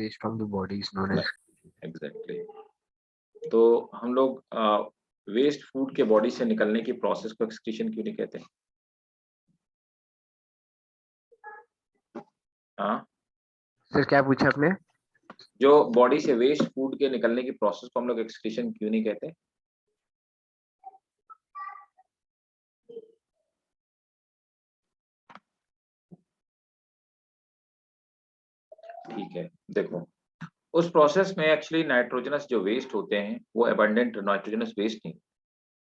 waste from the body is known as. Exactly. तो हम लोग वेस्ट फूड के बॉडी से निकलने की प्रोसेस को एक्सक्रीशन क्यों नहीं कहते? हाँ, सर क्या पूछा आपने? जो बॉडी से वेस्ट फूड के निकलने की प्रोसेस को हम लोग एक्सक्रीशन क्यों नहीं कहते? ठीक है, देखो, उस प्रोसेस में एक्चुअली नाइट्रोजनस जो वेस्ट होते हैं वो एबंडेंट नाइट्रोजनस वेस्ट नहीं,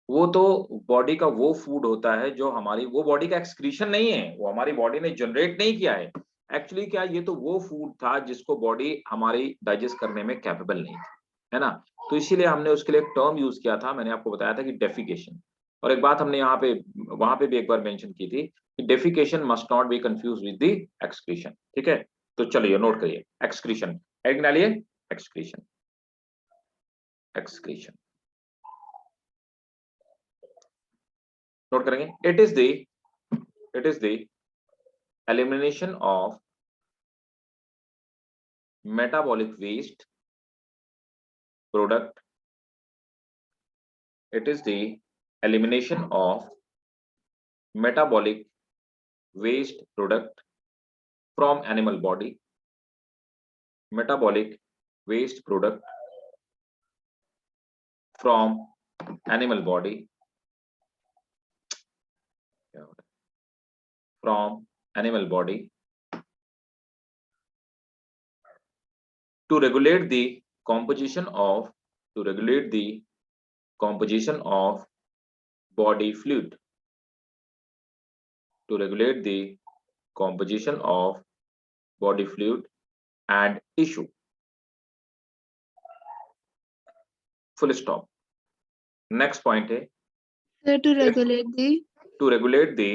वो तो बॉडी का वो फूड होता है जो हमारी, वो बॉडी का एक्सक्रीशन नहीं है, वो हमारी बॉडी ने जनरेट नहीं किया है। एक्चुअली क्या, ये तो वो फूड था जिसको बॉडी हमारी डाइजेस्ट करने में कैपेबल नहीं थी, है ना? तो इसीलिए हमने उसके लिए एक टर्म यूज किया था, मैंने आपको बताया था कि डेफिकेशन। और एक बात हमने यहाँ पे, वहां पे भी एक बार मेंशन की थी कि defecation must not be confuse with the excretion. ठीक है, तो चलिए नोट करिए, एक्सक्रीशन, हेडिंग डालिए, एक्सक्रीशन, एक्सक्रीशन नोट करेंगे। It is the elimination of metabolic waste product. It is the elimination of metabolic waste product from animal body, metabolic waste product from animal body, from animal body, to regulate the composition of, to regulate the composition of body fluid, to regulate the composition of body fluid and tissue. Full stop. Next point है, Sir, to regulate the to regulate the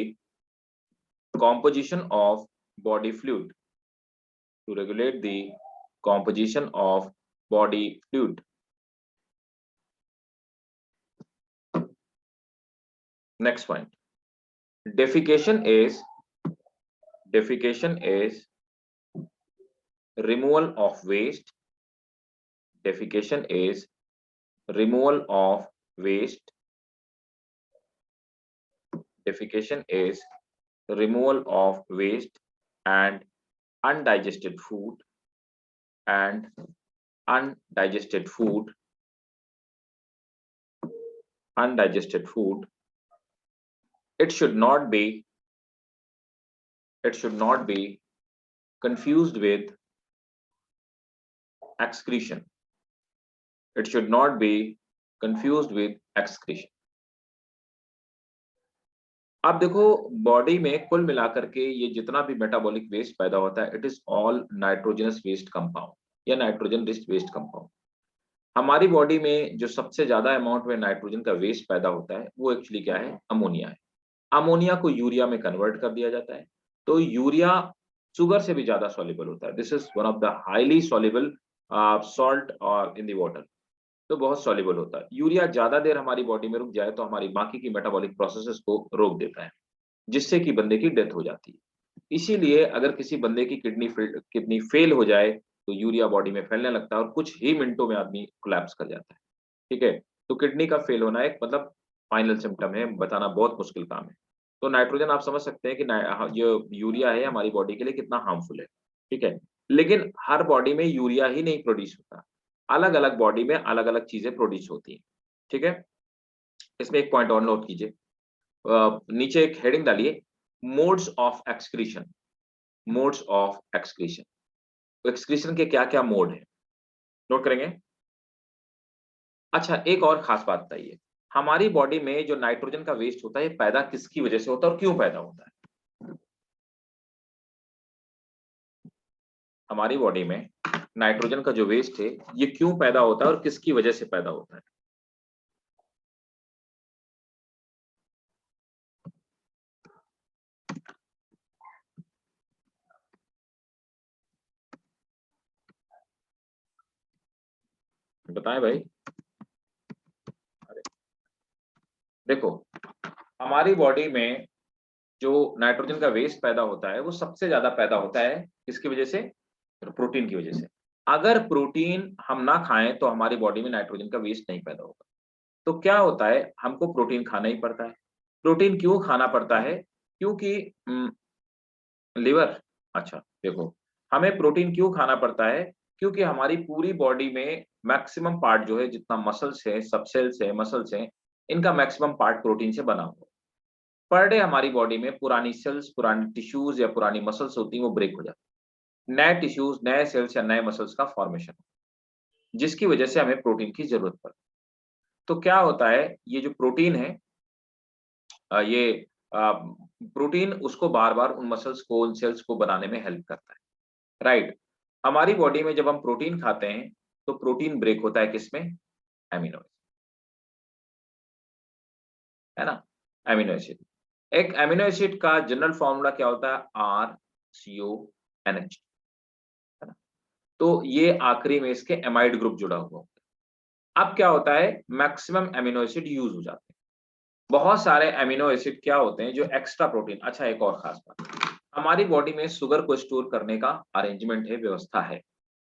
composition of body fluid, to regulate the composition of body fluid. Next point, defecation is removal of waste. Defecation is removal of waste. Defecation is removal of waste and undigested food, and undigested food, undigested food. It should not be confused with excretion. It should not be confused with excretion. अब देखो, body में कुल मिलाकर के ये जितना भी metabolic waste पैदा होता है, it is all nitrogenous waste compound या नाइट्रोजन रिच वेस्ट कंपाउंड। हमारी बॉडी में जो सबसे ज्यादा अमाउंट में नाइट्रोजन का वेस्ट पैदा होता है वो एक्चुअली क्या है, अमोनिया है। अमोनिया को यूरिया में कन्वर्ट कर दिया जाता है, तो यूरिया शुगर से भी ज्यादा सॉल्युबल होता है। This is one of the highly soluble salt in the water, तो बहुत सॉल्युबल होता है। यूरिया ज्यादा देर हमारी बॉडी में रुक जाए तो हमारी बाकी की मेटाबॉलिक प्रोसेसेस को रोक देता है, जिससे कि बंदे की डेथ हो जाती है। इसीलिए अगर किसी बंदे की किडनी फेल हो जाए तो यूरिया बॉडी में फैलने लगता है और कुछ ही मिनटों में आदमी कोलैप्स कर जाता है। ठीक है, तो किडनी का फेल होना एक मतलब फाइनल सिम्टम है, बताना बहुत मुश्किल काम है। तो नाइट्रोजन आप समझ सकते हैं कि जो यूरिया है हमारी बॉडी के लिए कितना हार्मफुल है। ठीक है, लेकिन हर बॉडी में यूरिया ही नहीं प्रोड्यूस होता, अलग अलग बॉडी में अलग अलग चीजें प्रोड्यूस होती हैं। ठीक है, इसमें एक पॉइंट और नोट कीजिए, नीचे एक हेडिंग डालिए, modes of excretion. Modes of excretion, तो एक्सक्रीशन के क्या क्या मोड है, नोट करेंगे। अच्छा, एक और खास बात बताइए, हमारी बॉडी में जो नाइट्रोजन का वेस्ट होता है ये पैदा किसकी वजह से होता है और क्यों पैदा होता है? हमारी बॉडी में नाइट्रोजन का जो वेस्ट है ये क्यों पैदा होता है और किसकी वजह से पैदा होता है? बताएं भाई। देखो, हमारी बॉडी में जो नाइट्रोजन का वेस्ट पैदा होता है वो सबसे ज्यादा पैदा होता है किसकी वजह से? प्रोटीन की वजह से। अगर प्रोटीन हम ना खाएं तो हमारी बॉडी में नाइट्रोजन का वेस्ट नहीं पैदा होगा। तो क्या होता है, हमको प्रोटीन खाना ही पड़ता है। प्रोटीन क्यों खाना पड़ता है? क्योंकि लिवर, अच्छा देखो, हमें प्रोटीन क्यों खाना पड़ता है? क्योंकि हमारी पूरी बॉडी में मैक्सिमम पार्ट जो है, जितना मसल्स है, सब सेल्स है, मसल्स हैं, इनका मैक्सिमम पार्ट प्रोटीन से बना हुआ है। पर डे हमारी बॉडी में पुरानी सेल्स, पुरानी टिश्यूज या पुरानी मसल्स होती हैं, वो ब्रेक हो जाती है, नए टिश्यूज, नए सेल्स या नए मसल्स का फॉर्मेशन, जिसकी वजह से हमें प्रोटीन की जरूरत पड़ती है। तो क्या होता है, ये जो प्रोटीन है, ये प्रोटीन उसको बार बार उन मसल्स को, उन सेल्स को बनाने में हेल्प करता है, राइट। हमारी बॉडी में जब हम प्रोटीन खाते हैं तो प्रोटीन ब्रेक होता है किसमें? एमिनो एसिड, है ना, एमिनो एसिड। एक एमिनो एसिड का जनरल फॉर्मूला क्या होता है? RCONH, है ना। तो ये आखिरी में इसके एमाइड ग्रुप जुड़ा हुआ होता है। अब क्या होता है, मैक्सिमम एमिनो एसिड यूज हो जाते हैं। बहुत सारे एमिनो एसिड क्या होते हैं जो एक्स्ट्रा प्रोटीन, अच्छा एक और खास बात, हमारी बॉडी में शुगर को स्टोर करने का अरेंजमेंट है, व्यवस्था है।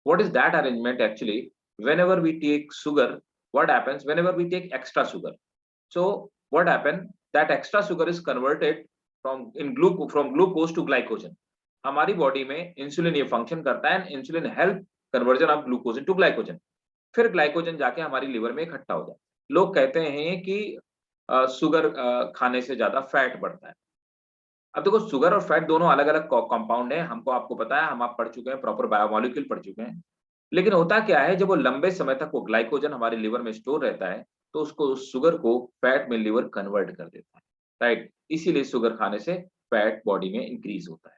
What is that arrangement actually? Whenever we take sugar, what happens? Whenever we take extra sugar, so what happens? That extra sugar is converted from glucose to glycogen. हमारी body में insulin ये function करता है, insulin help conversion of glucose to glycogen. फिर glycogen जाके हमारी liver में इकट्ठा हो जाता है। लोग कहते हैं कि शुगर खाने से ज्यादा फैट बढ़ता है। अब देखो, शुगर और फैट दोनों अलग अलग कंपाउंड है, हमको आपको पता है, हम आप पढ़ चुके हैं, प्रॉपर बायोमोलिक्यूल पढ़ चुके हैं। लेकिन होता क्या है, जब वो लंबे समय तक वो ग्लाइकोजन हमारे लिवर में स्टोर रहता है, तो उसको, उस शुगर को फैट में लिवर कन्वर्ट कर देता है, राइट। इसीलिए शुगर खाने से फैट बॉडी में इंक्रीज होता है।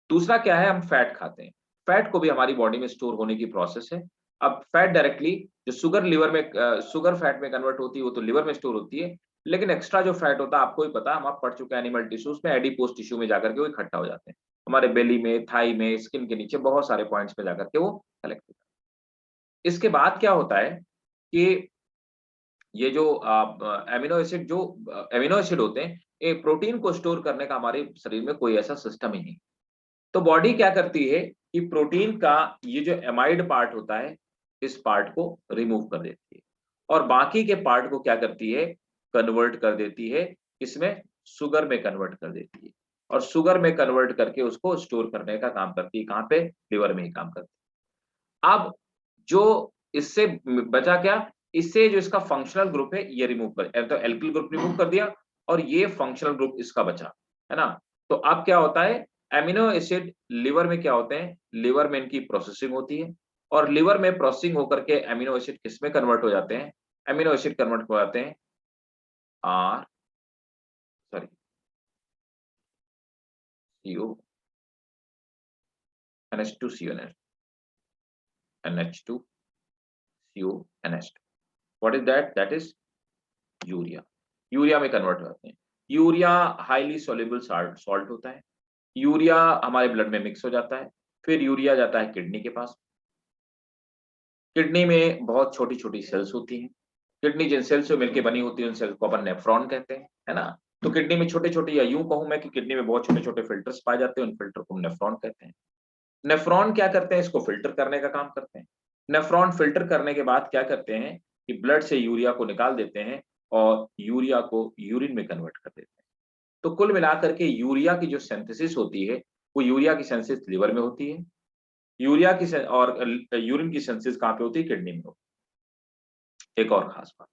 दूसरा क्या है, हम फैट खाते हैं, फैट को भी हमारी बॉडी में स्टोर होने की प्रोसेस है। अब फैट डायरेक्टली जो शुगर लिवर में, शुगर फैट में कन्वर्ट होती है, वो तो लिवर में स्टोर होती है। लेकिन एक्स्ट्रा जो फैट होता है, आपको ही पता है, हम आप पढ़ चुके हैं, एनिमल टिश्यूज में, एडिपोज टिश्यू में जाकर के वो इकट्ठा हो जाते हैं, हमारे बेली में, थाई में, स्किन के नीचे बहुत सारे पॉइंट्स पे जाकर के वो कलेक्ट होता है। इसके बाद क्या होता है कि ये जो एमिनो एसिड, जो एमिनो एसिड होते हैं, ये प्रोटीन को स्टोर करने का हमारे शरीर में कोई ऐसा सिस्टम ही नहीं। तो बॉडी क्या करती है कि प्रोटीन का ये जो एमाइड पार्ट होता है, इस पार्ट को रिमूव कर देती है, और बाकी के पार्ट को क्या करती है, कन्वर्ट कर देती है, इसमें शुगर में कन्वर्ट कर देती है, और शुगर में कन्वर्ट करके उसको स्टोर करने का काम करती है। कहाँ पे? लिवर में ही काम करती है। अब जो इससे बचा क्या, इससे जो इसका फंक्शनल ग्रुप है ये रिमूव कर, तो एल्किल ग्रुप रिमूव कर दिया, और ये फंक्शनल ग्रुप इसका बचा, है ना। तो अब क्या होता है, एमिनो एसिड लिवर में क्या होते हैं, लिवर में इनकी प्रोसेसिंग होती है, और लिवर में प्रोसेसिंग होकर के एमिनो एसिड किस में कन्वर्ट हो जाते हैं, एमिनो एसिड कन्वर्ट हो जाते हैं or sorry CO NH2 CONH NH2 CONH। What is that? That is urea. Urea में कन्वर्ट हो जाते हैं। यूरिया हाईली सोल्यूबल सॉल्ट होता है। यूरिया हमारे ब्लड में मिक्स हो जाता है, फिर यूरिया जाता है किडनी के पास। किडनी में बहुत छोटी छोटी सेल्स होती हैं। किडनी जिन सेल्स से मिलकर बनी होती है, उन सेल्स को अपन नेफ्रॉन कहते हैं, है ना। तो किडनी में छोटे छोटे, या यूं कहूं मैं कि किडनी में बहुत छोटे छोटे फिल्टर्स पाए जाते हैं, उन फिल्टर को नेफ्रॉन कहते हैं। नेफ्रॉन क्या करते हैं, इसको फिल्टर करने का काम करते हैं। नेफ्रॉन फिल्टर करने के बाद क्या करते हैं कि ब्लड से यूरिया को निकाल देते हैं, और यूरिया को यूरिन में कन्वर्ट कर देते हैं। तो कुल मिलाकर के यूरिया की जो सिंथेसिस होती है, वो यूरिया की सिंथेसिस लिवर में होती है, यूरिया की और यूरिन की सिंथेसिस कहाँ पे होती है? किडनी में होती है। एक और खास बात,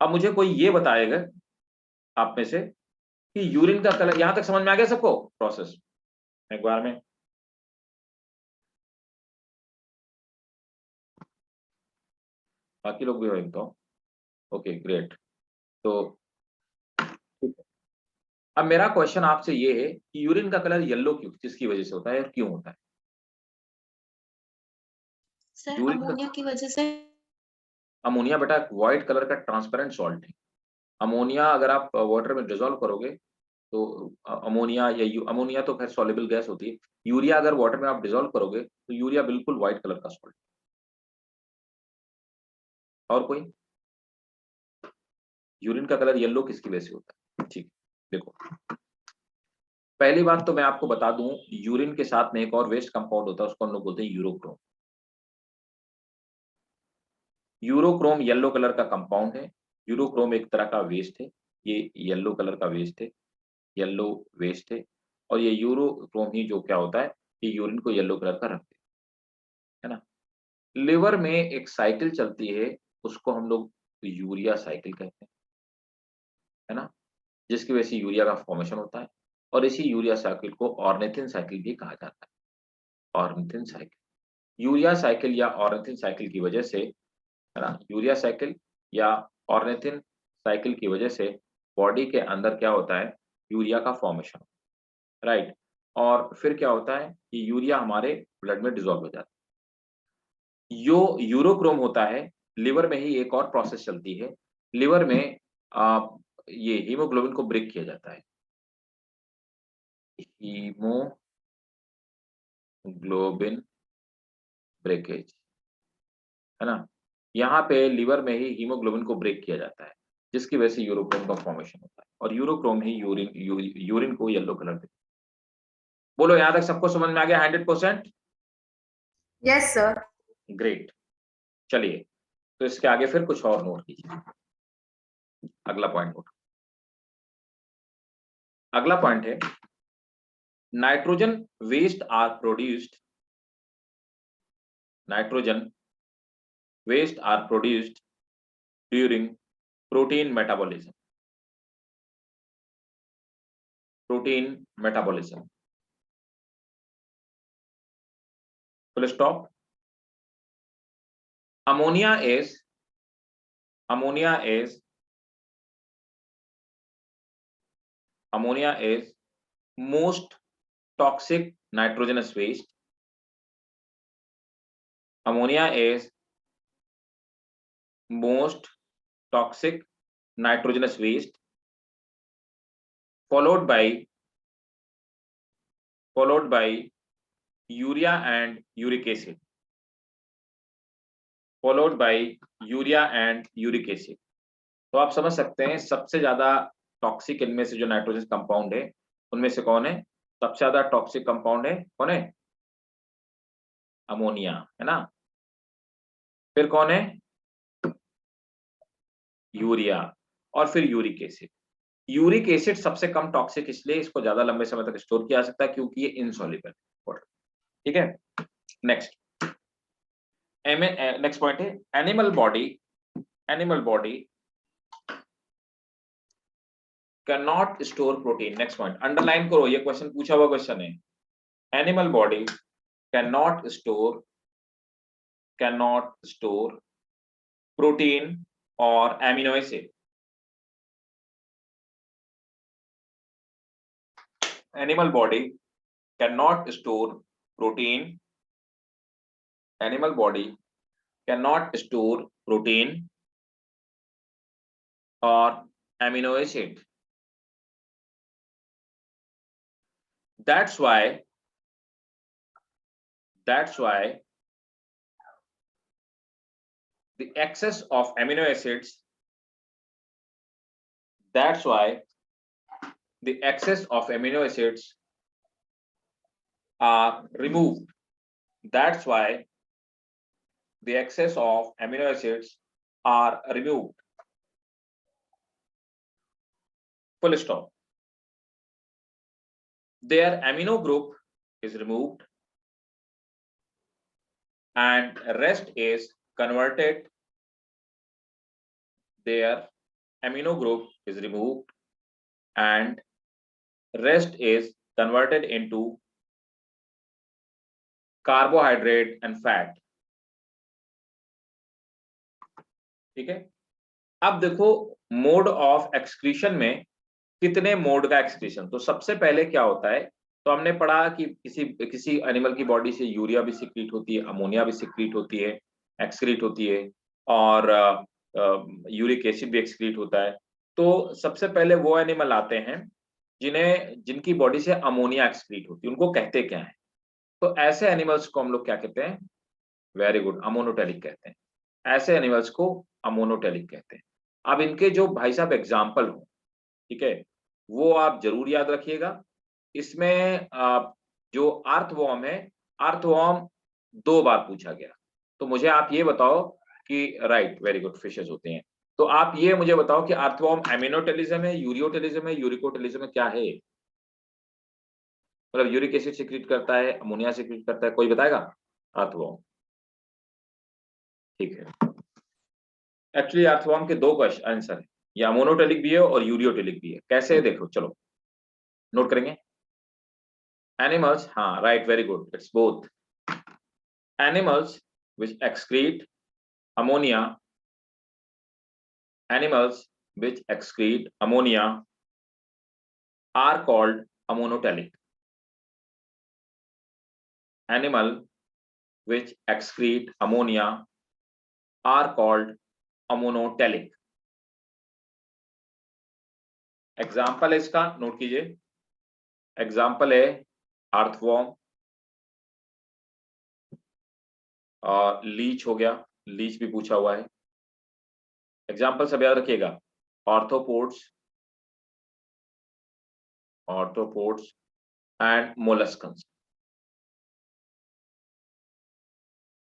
अब मुझे कोई ये बताएगा आप में से कि यूरिन का कलर, यहां तक समझ में आ गया सबको प्रोसेस? एक बार में बाकी लोग भी हो, ओके ग्रेट। तो ठीक है। अब मेरा क्वेश्चन आपसे ये है कि यूरिन का कलर येलो क्यों, किसकी वजह से होता है और क्यों होता है? सर यूरिन का, अमोनिया की वजह से। अमोनिया बेटा व्हाइट कलर का ट्रांसपेरेंट सॉल्ट है। अमोनिया अगर आप वाटर में डिजोल्व करोगे तो अमोनिया, या अमोनिया तो खैर सॉल्युबल गैस होती है। यूरिया अगर वाटर में आप डिजोल्व करोगे तो यूरिया बिल्कुल व्हाइट कलर का सॉल्ट। और कोई? यूरिन का कलर येलो किसकी वजह से होता है? ठीक, देखो पहली बात तो मैं आपको बता दूं, यूरिन के साथ में एक और वेस्ट कंपाउंड होता है, उसको हम लोग बोलते हैं यूरोक्रोम। यूरोक्रोम येलो कलर का कंपाउंड है। यूरोक्रोम एक तरह का वेस्ट है, ये येलो कलर का वेस्ट है, येलो वेस्ट है। और ये यूरोक्रोम ही जो क्या होता है, ये यूरिन को येलो कलर का रखते है ना। लिवर में एक साइकिल चलती है, उसको हम लोग यूरिया साइकिल कहते हैं, है ना, जिसकी वजह से यूरिया का फॉर्मेशन होता है। और इसी यूरिया साइकिल को ऑर्निथिन साइकिल भी कहा जाता है। ऑर्निथिन साइकिल, यूरिया साइकिल या ऑर्निथिन साइकिल की वजह से, है ना, यूरिया साइकिल या ऑर्निथिन साइकिल की वजह से बॉडी के अंदर क्या होता है, यूरिया का फॉर्मेशन, राइट। और फिर क्या होता है कि यूरिया हमारे ब्लड में डिसॉल्व हो जाता है। जो यूरोक्रोम होता है, लिवर में ही एक और प्रोसेस चलती है। लिवर में ये हीमोग्लोबिन को ब्रेक किया जाता है, हीमोग्लोबिन ब्रेकेज, है ना। यहाँ पे लिवर में ही हीमोग्लोबिन को ब्रेक किया जाता है, जिसकी वजह से यूरोक्रोम का फॉर्मेशन होता है। और यूरोक्रोम ही यूरिन को येलो कलर देता है। बोलो यहाँ तक सबको समझ में आ गया 100%? Yes sir. ग्रेट। चलिए, तो इसके आगे फिर कुछ और नोट कीजिए। अगला पॉइंट नोट, अगला पॉइंट है nitrogen waste are produced, nitrogen waste are produced during protein metabolism, protein metabolism, full stop. Ammonia is most toxic nitrogenous waste. Ammonia is most toxic nitrogenous waste, followed by urea and uric acid, followed by urea and uric acid. तो आप समझ सकते हैं सबसे ज्यादा toxic इनमें से जो नाइट्रोजन कंपाउंड है उनमें से कौन है, सबसे ज्यादा टॉक्सिक कंपाउंड है कौन है, अमोनिया, है ना। फिर कौन है, यूरिया, और फिर यूरिक एसिड। यूरिक एसिड सबसे कम टॉक्सिक इसलिए इसको ज्यादा लंबे समय तक स्टोर किया जा सकता है क्योंकि ये इनसॉल्युबल है। ठीक है, नेक्स्ट नेक्स्ट पॉइंट है animal body can not store protein. Next point underline करो, ये क्वेश्चन पूछा हुआ क्वेश्चन है। Animal body can not store protein और amino acid. Animal body cannot store protein. Animal body cannot store protein or amino acid. That's why the excess of amino acids. That's why the excess of amino acids are removed. That's why the excess of amino acids are removed. Full stop. Their amino group is removed and rest is converted. Their amino group is removed and rest is converted into carbohydrate and fat. ठीक है, अब देखो mode of excretion में कितने mode का excretion. तो सबसे पहले क्या होता है, तो हमने पढ़ा कि किसी एनिमल की बॉडी से यूरिया भी सिक्रीट होती है, अमोनिया भी सिक्रीट होती है, एक्सक्रीट होती है, और यूरिक एसिड भी एक्सक्रीट होता है। तो सबसे पहले वो एनिमल आते हैं जिनकी बॉडी से अमोनिया एक्सक्रीट होती है, उनको कहते क्या है, तो ऐसे एनिमल्स को हम लोग क्या कहते हैं, वेरी गुड, अमोनोटेलिक कहते हैं। ऐसे एनिमल्स को अमोनोटेलिक कहते हैं। अब इनके जो भाई साहब एग्जाम्पल हो, ठीक है, वो आप जरूर याद रखिएगा। इसमें जो अर्थवॉर्म है, अर्थवॉर्म 2 बार पूछा गया। तो मुझे आप ये बताओ कि राइट, वेरी गुड, फिशेस होते हैं। तो आप ये मुझे बताओ कि अर्थवॉर्म एमिनोटेलिज्म है, यूरियोटेलिज्म है, यूरिकोटेलिज्म है, क्या है? मतलब यूरिक एसिड सिक्रीट करता है, अमोनिया सिक्रीट करता है, कोई बताएगा? अर्थवॉर्म, ठीक है। एक्चुअली अर्थवॉर्म के 2 क्वेश्चन आंसर है, या मोनोटेलिक भी है और यूरियोटेलिक भी है। कैसे है देखो, चलो नोट करेंगे। एनिमल्स, हाँ right, very good, it's both. Animals which excrete ammonia, animals which excrete ammonia are called ammonotelic. Animal which excrete ammonia are called ammonotelic. Example है इसका, नोट कीजिए। एग्जाम्पल है अर्थवॉर्म, और लीच हो गया, लीच भी पूछा हुआ है। एग्जाम्पल सब याद रखिएगा, ऑर्थोपोड्स, ऑर्थोपोड्स एंड मोलस्कन्स,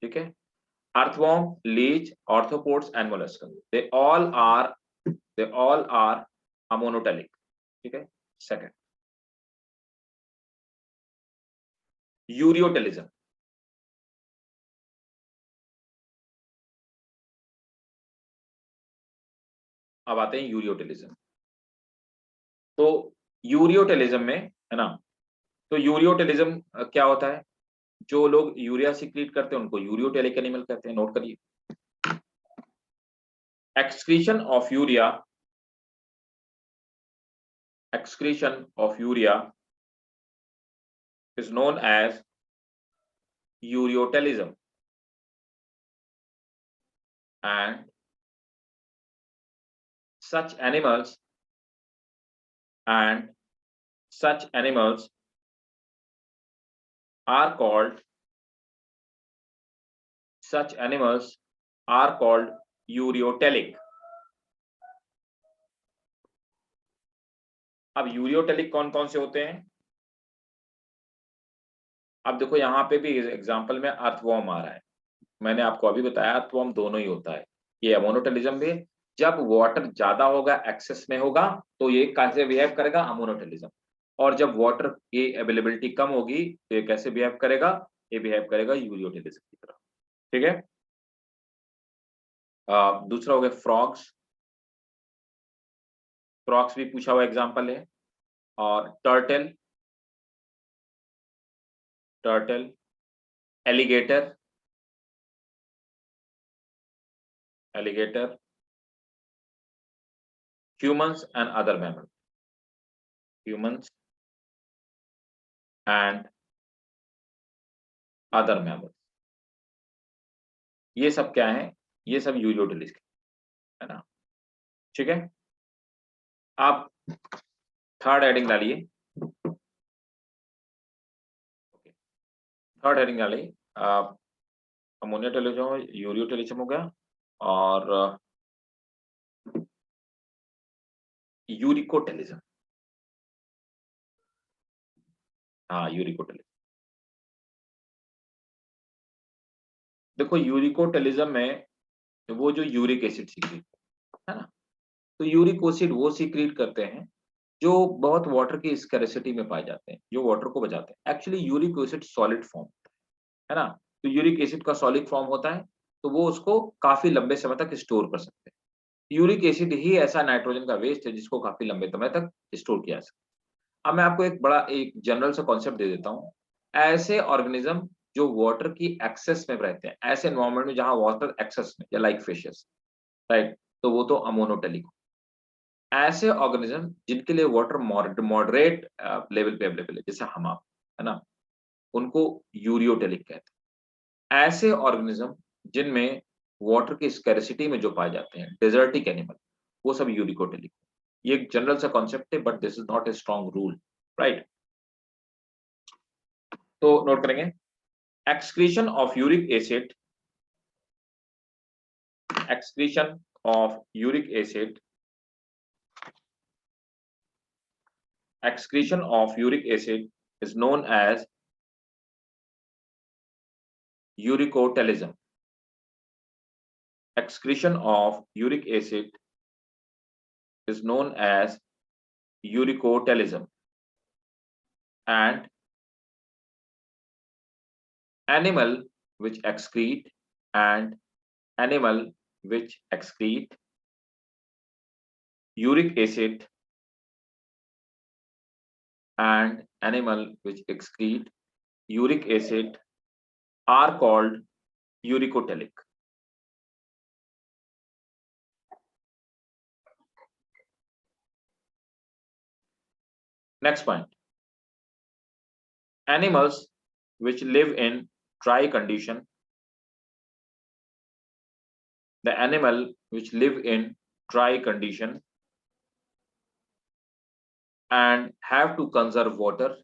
ठीक है। Earthworm, leech, arthropods and molluscans, they all are ammonotelic, ठीक है। Second, ureotelism. अब आते हैं यूरियोटेलिज्म। तो यूरियोटेलिज्म में, है ना, तो यूरियोटेलिज्म क्या होता है? जो लोग यूरिया सिक्रीट करते हैं उनको यूरियोटेलिक एनिमल कहते हैं। नोट करिए, excretion of urea is known as ureotelism, and such animals are called ureotelic. अब यूरियोटेलिक कौन कौन से होते हैं? अब देखो यहाँ पे भी एग्जांपल में अर्थवॉर्म आ रहा है। मैंने आपको अभी बताया अर्थवॉर्म दोनों ही होता है। ये अमोनोटेलिज्म भी, जब वाटर ज्यादा होगा, एक्सेस में होगा, तो ये कैसे बिहेव करेगा? अमोनोटेलिज्म। और जब वाटर की अवेलेबिलिटी कम होगी तो ये कैसे बिहेव करेगा? ये बिहेव करेगा यूरियोटेलिज्म की तरह, ठीक है। दूसरा हो गया फ्रॉग्स, फ्रॉग्स भी पूछा हुआ एग्जांपल है। और turtle, alligator, humans and other mammals, ये सब क्या है? ये सब यूरियोटेलिक, है ना, ठीक है। आप थर्ड हेडिंग डालिए, थर्ड हेडिंग डालिए। अमोनियोटेलिज्म, यूरियोटेलिज्म हो गया, और यूरिकोटेलिज्म, हाँ यूरिकोटेलिज्म। देखो यूरिकोटेलिज्म में वो जो यूरिक एसिड सीक्रेट, है ना, तो यूरिक एसिड वो सीक्रेट करते हैं जो बहुत वाटर की स्कैरिसिटी में पाए जाते हैं, जो वाटर को बचाते हैं। Actually uric acid solid form है ना, तो यूरिक एसिड का सॉलिड फॉर्म होता है, तो वो उसको काफी लंबे समय तक स्टोर कर सकते हैं। यूरिक एसिड ही ऐसा नाइट्रोजन का वेस्ट है जिसको काफी लंबे समय तक स्टोर किया जा सकता है। अब मैं आपको एक जनरल सा कॉन्सेप्ट दे देता हूँ। ऐसे ऑर्गेनिज्म जो वाटर की एक्सेस में रहते हैं, ऐसे एनवायरमेंट में जहां वाटर एक्सेस में, या लाइक फिशेस, राइट, तो वो तो अमोनोटेलिक। ऐसे ऑर्गेनिज्म जिनके लिए वाटर मॉडरेट लेवल पे अवेलेबल है, जैसे हम आप, है ना, उनको यूरियोटेलिक कहते हैं। ऐसे ऑर्गेनिज्म जिनमें वाटर की स्कैरिसिटी में जो पाए जाते हैं, डेजर्टिक एनिमल, वो सब यूरिकोटेलिक। ये एक जनरल सा कॉन्सेप्ट है, but this is not a strong rule, right. तो नोट करेंगे, excretion of uric acid excretion of uric acid is known as uricotelism. Excretion of uric acid is known as uricotelism. And animal which excrete uric acid and animal which excrete uric acid are called uricotelic. Next point. Animals which live in dry condition. The animal which live in dry condition and have to conserve water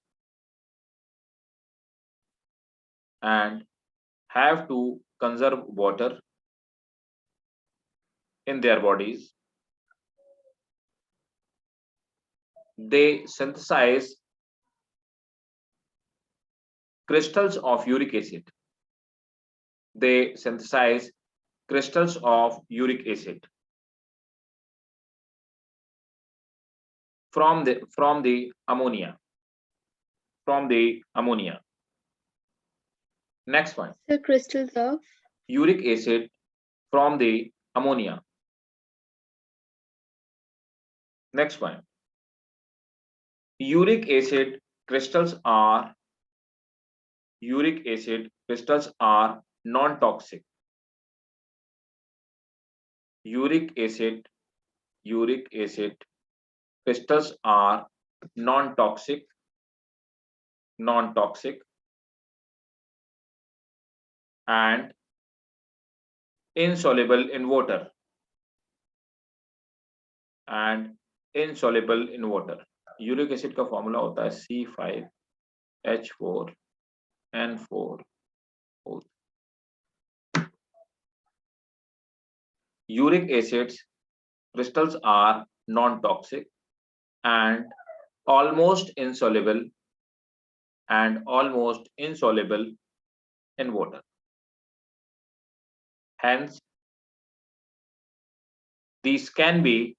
in their bodies, they synthesize crystals of uric acid. They synthesize crystals of uric acid from the ammonia. Next one. The crystals of Uric acid from the ammonia. Next one. Uric acid crystals are non-toxic. Uric acid crystals are non-toxic and insoluble in water. Uric acid का formula होता है C5H4N4O. Uric acids crystals are non-toxic and almost insoluble in water. Hence, these can be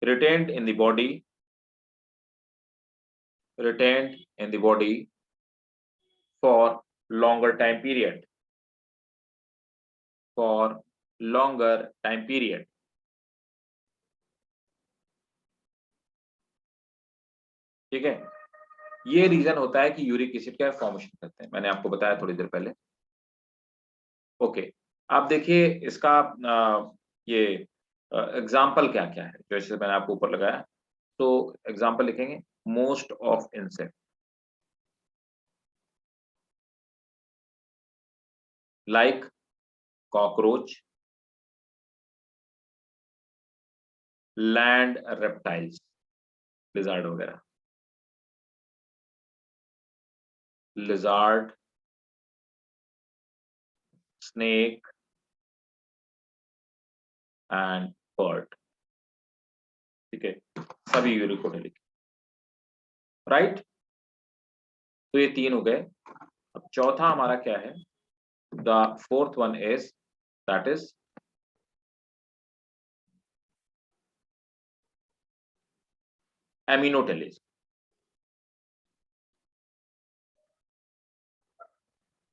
retained in the body for longer time period. ठीक है, ये reason होता है कि uric acid का फॉर्मेशन करते हैं, मैंने आपको बताया थोड़ी देर पहले. ओके, आप देखिए इसका ये एग्जाम्पल क्या क्या है, जैसे मैंने आपको ऊपर लगाया. तो एग्जाम्पल लिखेंगे, most of insect like cockroach, land reptiles, lizard वगैरह, lizard, snake and bird. ठीक है, सभी यूरिकोटेलिक. राइट, तो ये तीन हो गए. अब चौथा हमारा क्या है? The fourth one is that is ammonotelism.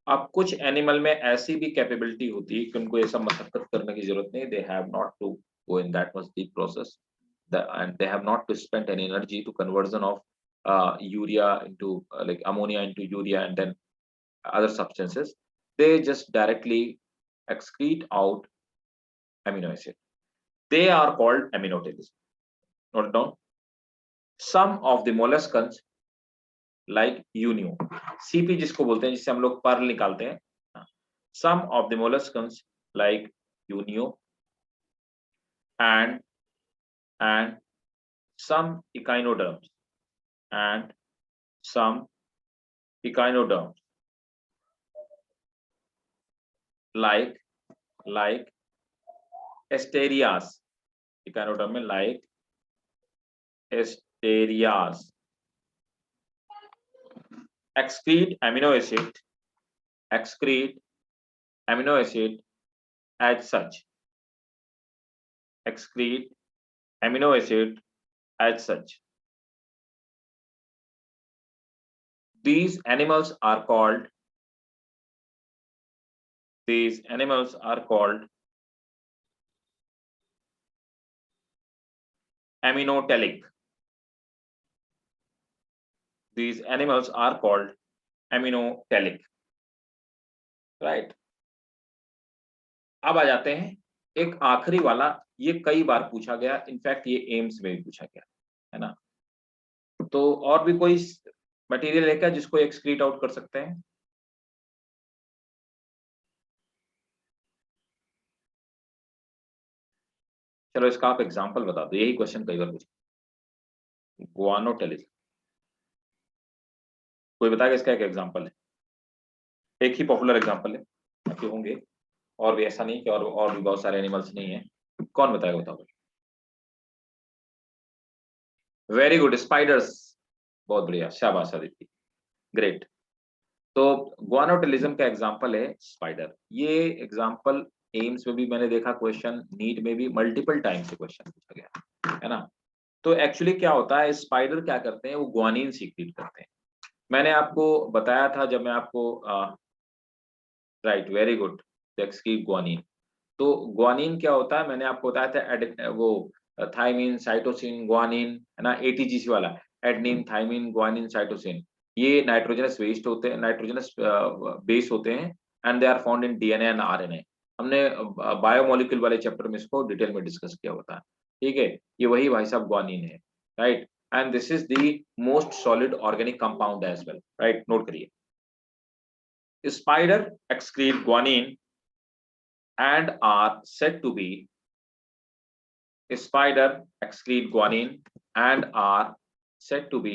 अब कुछ एनिमल में ऐसी भी कैपेबिलिटी होती है कि उनको ये सब मशक्कत करने की जरूरत नहीं. They have not to go in that much deep process and they have not to spend any energy to conversion of urea into like ammonia into urea and then other substances. They just directly excrete out amino acid. They are called aminotelism. Note down. Some of the molluscans like unio, CP जिसको बोलते हैं, जिससे हम लोग Perl निकालते हैं. Some of the molluscans like unio and some echinoderms like asterias, you can note down like asterias, excrete amino acid as such, excrete amino acid as such. These animals are called aminotelic. These animals are called aminotelic, right? अब आ जाते हैं एक आखिरी वाला, ये कई बार पूछा गया, इनफैक्ट ये एम्स में भी पूछा गया है ना। तो और भी कोई मटेरियल है क्या जिसको एक्सक्रीट आउट कर सकते हैं? चलो इसका आप एग्जांपल बता दो, यही क्वेश्चन कई बार पूछा। गुआनोटेलिज्म, कोई बताएगा इसका एक एग्जांपल है? एक ही पॉपुलर एग्जांपल है, बाकी होंगे और भी, ऐसा नहीं कि और भी बहुत सारे एनिमल्स नहीं है। कौन बताएगा, बताओ। वेरी गुड, स्पाइडर्स, बहुत बढ़िया, शाबाश आदित्य, ग्रेट। तो गुआनोटेलिज्म का एग्जांपल है स्पाइडर। ये एग्जांपल एम्स में भी मैंने देखा, क्वेश्चन नीट में भी मल्टीपल टाइम से क्वेश्चन पूछा गया है ना। तो एक्चुअली क्या होता है, स्पाइडर क्या करते हैं, वो ग्वानिन सीक्रेट करते हैं। मैंने आपको बताया था जब मैं आपको right, very good, excrete guanine. तो ग्वानिन क्या होता है, मैंने आपको बताया था वो थायमिन, साइटोसिन, ग्वानिन है ना, एटीजीसी वाला, एडेनिन, थायमिन, ग्वानिन, साइटोसिन। ये नाइट्रोजनस वेस्ट होते हैं, नाइट्रोजनस बेस होते हैं, and they are found in DNA and RNA. हमने बायोमोलिक्यूल वाले चैप्टर में इसको डिटेल में डिस्कस किया होता है, ठीक है। ये वही भाई साहब ग्वानिन है, right, and this is the most solid organic compound as well, right, note करिए। Spider excrete guanine and are said to be spider excrete guanine and are said to be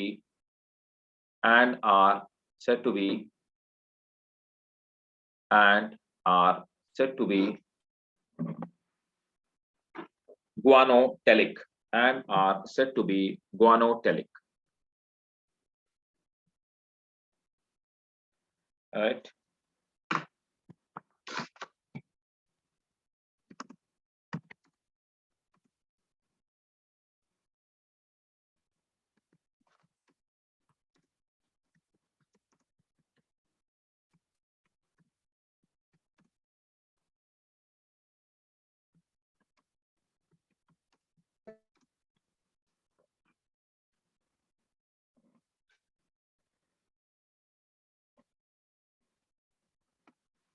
and are said to be and are said to be guanotelic and are said to be guanotelic, right?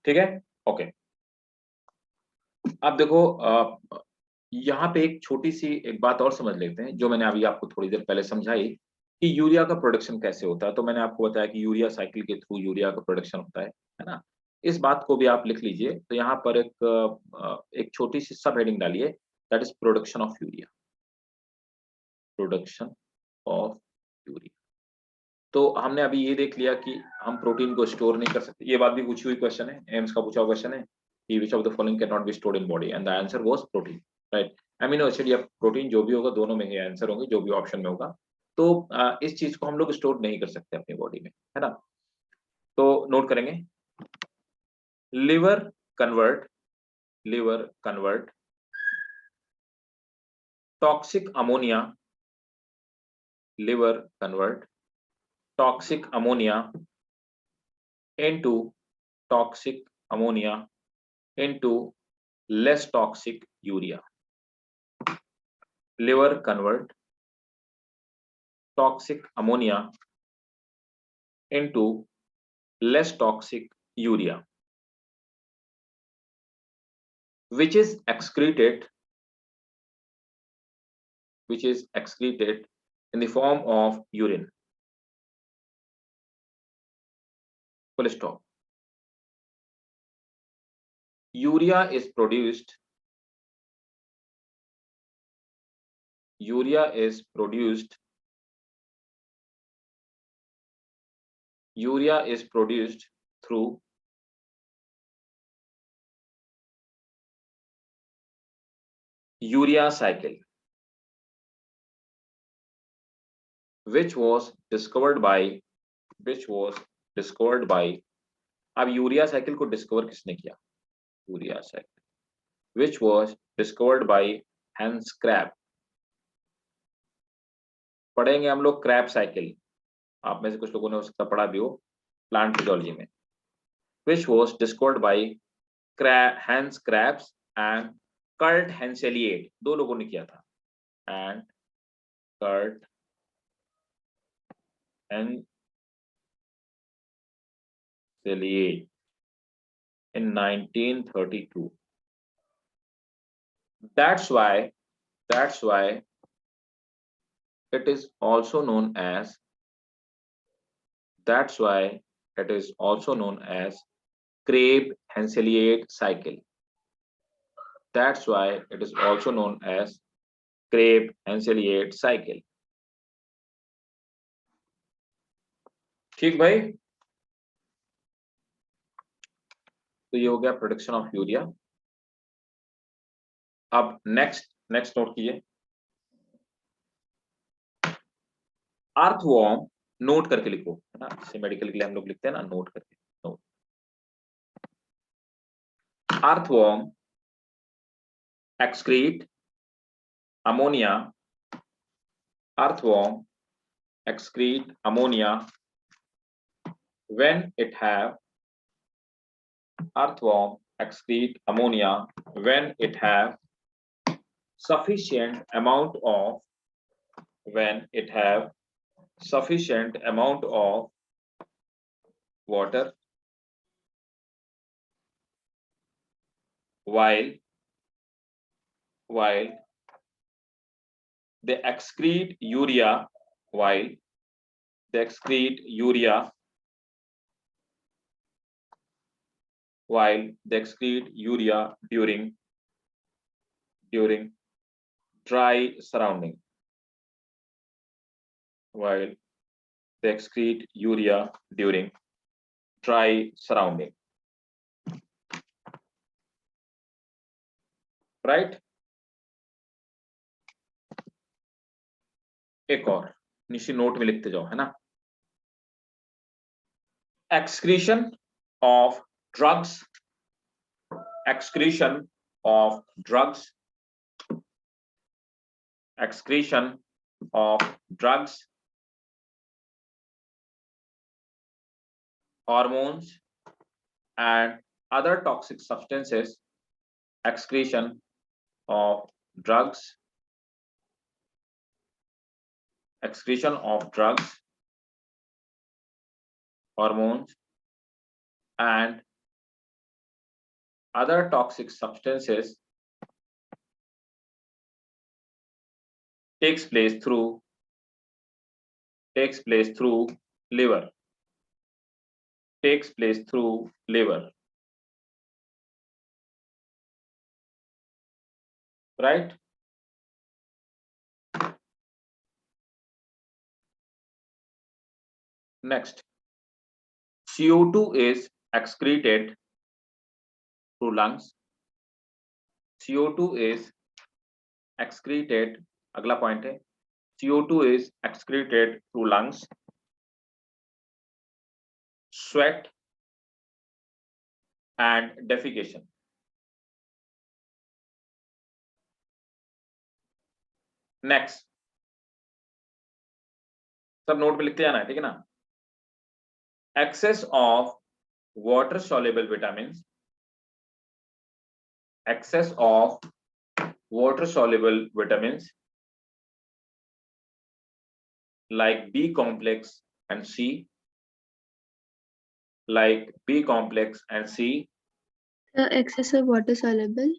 ठीक है, okay. अब देखो यहाँ पे एक छोटी सी एक बात और समझ लेते हैं, जो मैंने अभी आपको थोड़ी देर पहले समझाई कि यूरिया का प्रोडक्शन कैसे होता है। तो मैंने आपको बताया कि यूरिया साइकिल के थ्रू यूरिया का प्रोडक्शन होता है ना। इस बात को भी आप लिख लीजिए। तो यहाँ पर एक छोटी सी सब हेडिंग डालिए, that is production of urea, production of urea. तो हमने अभी ये देख लिया कि हम प्रोटीन को स्टोर नहीं कर सकते, ये बात भी पूछी हुई क्वेश्चन है, एम्स का पूछा हुआ क्वेश्चन है कि which of the following can not be stored in body, and the answer was protein, right. Amino acid या प्रोटीन जो भी होगा, दोनों में ही आंसर होंगे, जो भी ऑप्शन में होगा। तो इस चीज को हम लोग स्टोर नहीं कर सकते अपनी बॉडी में, है ना। तो नोट करेंगे, liver convert toxic ammonia, liver convert toxic ammonia into less toxic urea. Liver convert toxic ammonia into less toxic urea, which is excreted in the form of urine. Full stop. Urea is produced through urea cycle, which was discovered by अब urea cycle को discover किसने किया? Urea cycle which was discovered by Hans Crab. पढ़ेंगे हम लोग Krebs cycle, आप में से कुछ लोगों ने उसका पढ़ा भी हो प्लांट फिजियोलॉजी में. which was discovered by Hans Krabs and Kurt Henselier, दो लोगों ने किया था. and Kurt Henselier in 1932. That's why it is also known as Crabbe-Henselier cycle. That's why it is also known as Crabbe-Henselier cycle. ठीक भाई, तो ये हो गया प्रोडक्शन ऑफ यूरिया. अब नेक्स्ट नोट कीजिए, अर्थवॉर्म. नोट करके लिखो, है ना, जैसे मेडिकल के लिए हम लोग लिखते हैं ना, नोट करके. Note. Earthworm excrete ammonia. Earthworm excrete ammonia when it have sufficient amount of water, while they excrete urea during dry surrounding. Right? एक और नीचे नोट में लिखते जाओ, है ना. excretion of drugs hormones and other toxic substances. Excretion of drugs, hormones and other toxic substances takes place through liver. Right? Next, CO2 is excreted through lungs. अगला point है, CO2 is excreted through lungs, sweat and defecation. Next, सब note पे लिखते जाना है, ठीक है ना. Excess of water soluble vitamins, like B complex and C, Excess of water soluble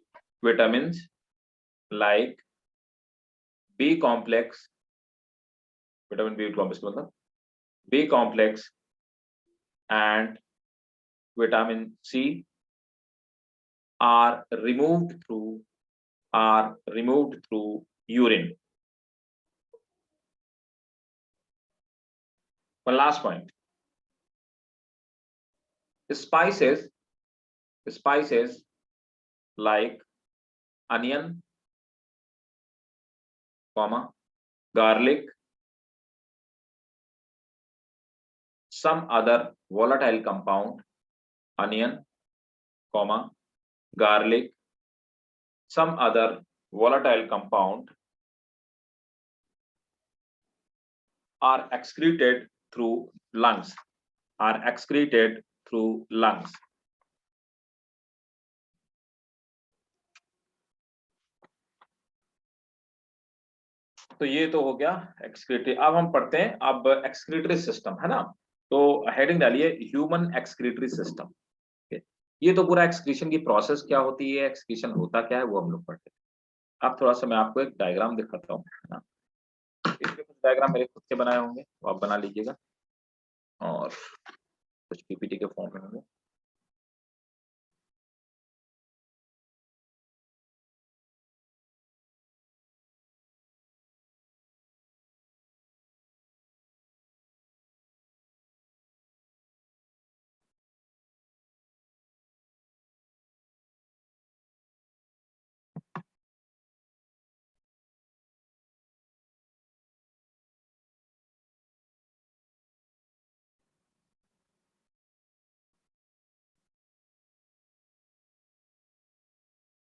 vitamins like B complex, vitamin B complex मतलब B complex and vitamin C are removed through urine. One last point. Spices like onion, comma, garlic, some other volatile compound, onion, comma, garlic, some other volatile compound are excreted through lungs, are excreted through lungs. तो ये तो हो गया excretory. अब हम पढ़ते हैं अब एक्सक्रीटरी सिस्टम, है ना। तो हेडिंग डालिए ह्यूमन एक्सक्रीटरी सिस्टम। ये तो पूरा एक्सक्रीशन की प्रोसेस क्या होती है, एक्सक्रीशन होता क्या है, वो हम लोग पढ़ते हैं। अब थोड़ा सा मैं आपको एक डायग्राम दिखाता हूँ, है ना। इसके कुछ डायग्राम मेरे खुद के बनाए होंगे, तो आप बना लीजिएगा, और कुछ पीपीटी के फॉर्म में होंगे।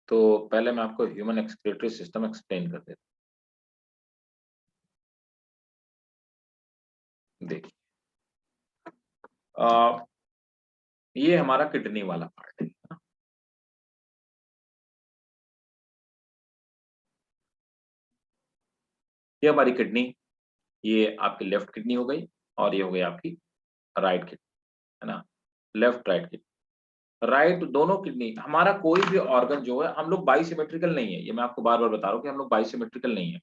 तो पहले मैं आपको ह्यूमन एक्सक्रीटरी सिस्टम एक्सप्लेन कर देता हूँ। देखिए, ये हमारा किडनी वाला पार्ट है ना? ये हमारी किडनी, ये आपकी लेफ्ट किडनी हो गई, और ये हो गई आपकी राइट किडनी, है ना। लेफ्ट राइट किडनी, राइट दोनों किडनी। हमारा कोई भी ऑर्गन जो है, हम लोग बाइसिमेट्रिकल नहीं है, ये मैं आपको बार बार बता रहा हूँ कि हम लोग बाइसिमेट्रिकल नहीं है,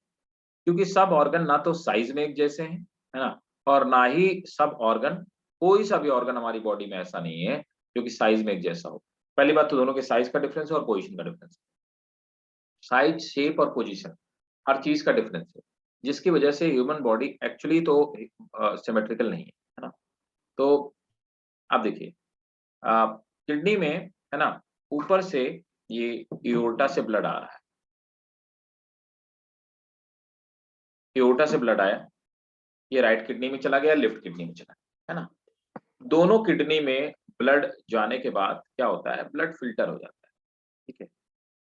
क्योंकि सब ऑर्गन ना तो साइज में एक जैसे हैं, है ना, और ना ही सब ऑर्गन, कोई सा भी ऑर्गन हमारी बॉडी में ऐसा नहीं है जो कि साइज में एक जैसा हो। पहली बात तो दोनों के साइज का डिफरेंस है और पोजीशन का डिफरेंस है। साइज, शेप और पोजीशन, हर चीज का डिफरेंस है, जिसकी वजह से ह्यूमन बॉडी एक्चुअली तो सिमेट्रिकल नहीं है ना। तो आप देखिए, किडनी में, है ना, ऊपर से ये एओर्टा से ब्लड आ रहा है, एओर्टा से ब्लड आया, ये राइट किडनी में चला गया, लेफ्ट किडनी में चला गया, है ना। दोनों किडनी में ब्लड जाने के बाद क्या होता है, ब्लड फिल्टर हो जाता है, ठीक है।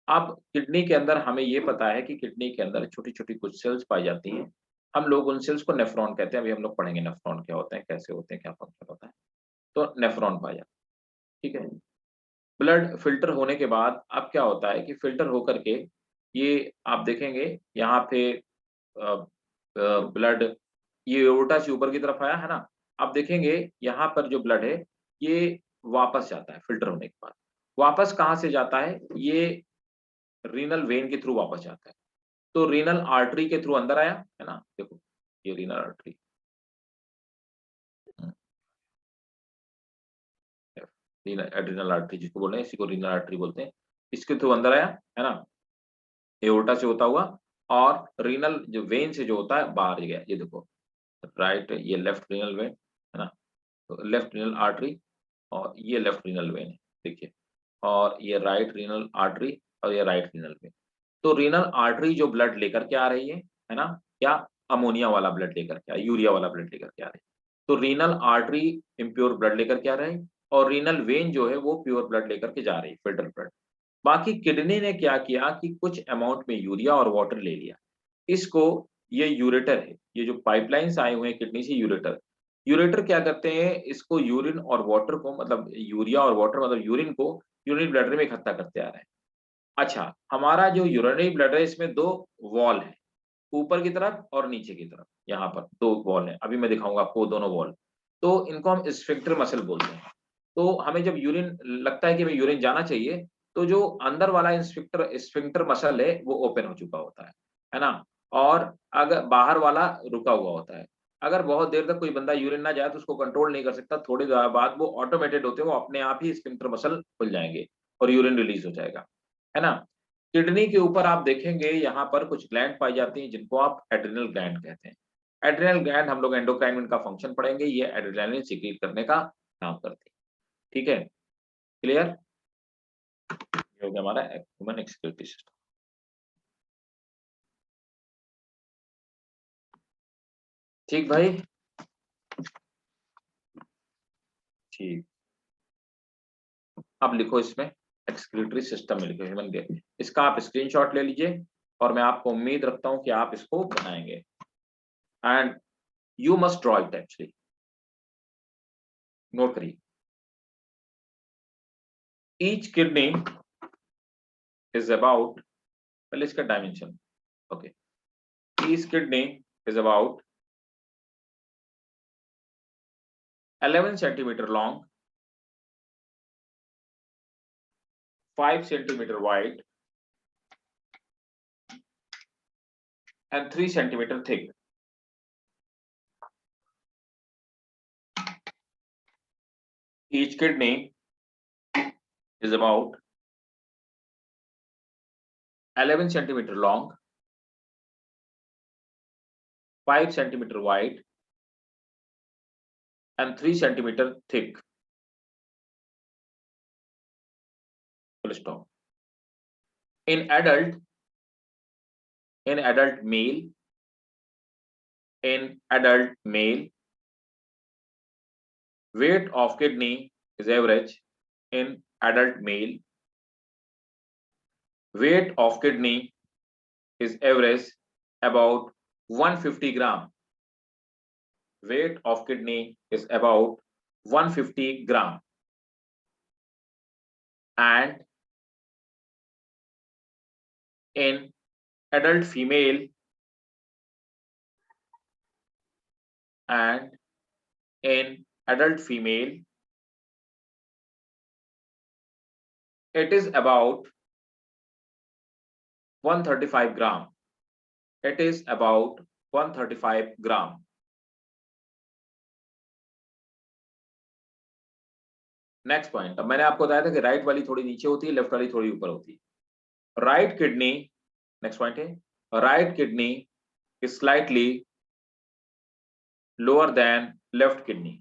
अब किडनी के अंदर हमें ये पता है कि किडनी के अंदर छोटी छोटी कुछ सेल्स पाई जाती हैं, हम लोग उन सेल्स को नेफ्रॉन कहते हैं। अभी हम लोग पढ़ेंगे नेफ्रॉन क्या होते हैं, कैसे होते हैं, क्या फंक्शन होता है। तो नेफ्रॉन पाया जाता है, ठीक है। ब्लड फिल्टर होने के बाद अब क्या होता है कि फिल्टर होकर के ये आप देखेंगे यहाँ पे ब्लड, ये एओर्टा से ऊपर की तरफ आया, है ना। आप देखेंगे यहाँ पर जो ब्लड है, ये वापस जाता है फिल्टर होने के बाद। वापस कहाँ से जाता है, ये रीनल वेन के थ्रू वापस जाता है। तो रीनल आर्टरी के थ्रू अंदर आया, है ना, देखो ये renal artery, renal adrenal artery जिसको बोल रहे हैं, इसी को रीनल आर्टरी बोलते हैं। इसके थ्रू अंदर आया, है ना, एओर्टा से होता हुआ, और रीनल जो वेन से जो होता है बाहर गया, ये देखो राइट, ये लेफ्ट रीनल वेन, है ना, तो लेफ्ट रीनल आर्टरी, और ये लेफ्ट रीनल वेन है, देखिए, और ये राइट रीनल आर्टरी, और ये राइट रीनल वेन। तो रीनल आर्टरी जो ब्लड लेकर के आ रही है ना, क्या अमोनिया वाला ब्लड लेकर के आ, यूरिया वाला ब्लड लेकर के आ रही है। तो रीनल आर्टरी इम्प्योर ब्लड लेकर के आ रही है, और रीनल वेन जो है वो प्योर ब्लड लेकर के जा रही है, फिल्टर ब्लड। बाकी किडनी ने क्या किया कि कुछ अमाउंट में यूरिया और वाटर ले लिया, इसको, ये यूरेटर है, ये जो पाइपलाइंस आए हुए हैं किडनी से, यूरेटर, यूरेटर क्या करते हैं, इसको यूरिन और वाटर को, मतलब यूरिया और वाटर मतलब यूरिन को यूरिन ब्लैडर में इकट्ठा करते आ रहे हैं। अच्छा, हमारा जो यूरिनरी ब्लैडर है, इसमें दो वॉल है, ऊपर की तरफ और नीचे की तरफ, यहाँ पर दो वॉल है, अभी मैं दिखाऊंगा आपको दोनों वॉल। तो इनको हम स्फिंक्टर मसल बोलते हैं। तो हमें जब यूरिन लगता है कि हमें यूरिन जाना चाहिए, तो जो अंदर वाला स्फिंक्टर स्फिंक्टर मसल है वो ओपन हो चुका होता है ना, और अगर बाहर वाला रुका हुआ होता है। अगर बहुत देर तक कोई बंदा यूरिन ना जाए तो उसको कंट्रोल नहीं कर सकता, थोड़ी देर बाद वो ऑटोमेटेड होते हैं, वो अपने आप ही स्फिंक्टर मसल खुल जाएंगे और यूरिन रिलीज हो जाएगा, है ना। किडनी के ऊपर आप देखेंगे यहाँ पर कुछ ग्लैंड पाई जाती हैं, जिनको आप एड्रिनल ग्लैंड कहते हैं। एड्रिनल ग्लैंड हम लोग एंडोक्राइन का फंक्शन पढ़ेंगे, ये एड्रेनालिन सीक्रेट करने का काम करती है, ठीक है, क्लियर। ये हो गया हमारा ह्यूमन एक्सक्रीटरी सिस्टम। ठीक भाई, ठीक। अब लिखो इसमें एक्सक्रीटरी सिस्टम में लिखो ह्यूमन गेट, इसका आप स्क्रीनशॉट ले लीजिए और मैं आपको उम्मीद रखता हूं कि आप इसको बनाएंगे and you must draw it actually, note करिए। ईच किडनी इज अबाउट, पहले इसका dimension, okay, each kidney is about 11 centimeter long, 5 centimeter wide and 3 centimeter thick. Each kidney is about 11 centimeter long, 5 centimeter wide and 3 centimeter thick. Full stop. In adult male, weight of kidney is average. In adult male, weight of kidney is average about 150 gram. Weight of kidney is about 150 gram. And in adult female it is about 135 gram. It is about 135 gram. Next point, अब मैंने आपको बताया था कि right वाली थोड़ी नीचे होती है, लेफ्ट वाली थोड़ी ऊपर होती है। राइट किडनी, नेक्स्ट पॉइंट है, right kidney is slightly lower than left kidney.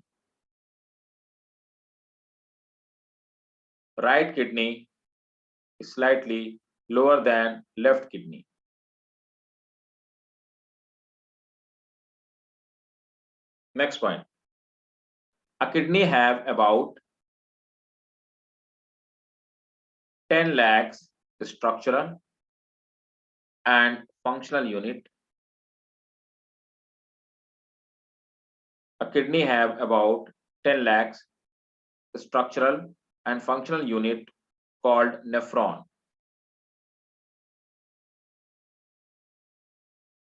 Right kidney is slightly lower than left kidney. Next point, a kidney have about 10 lakhs structural and functional unit. A kidney have about 10 lakhs structural and functional unit called nephron.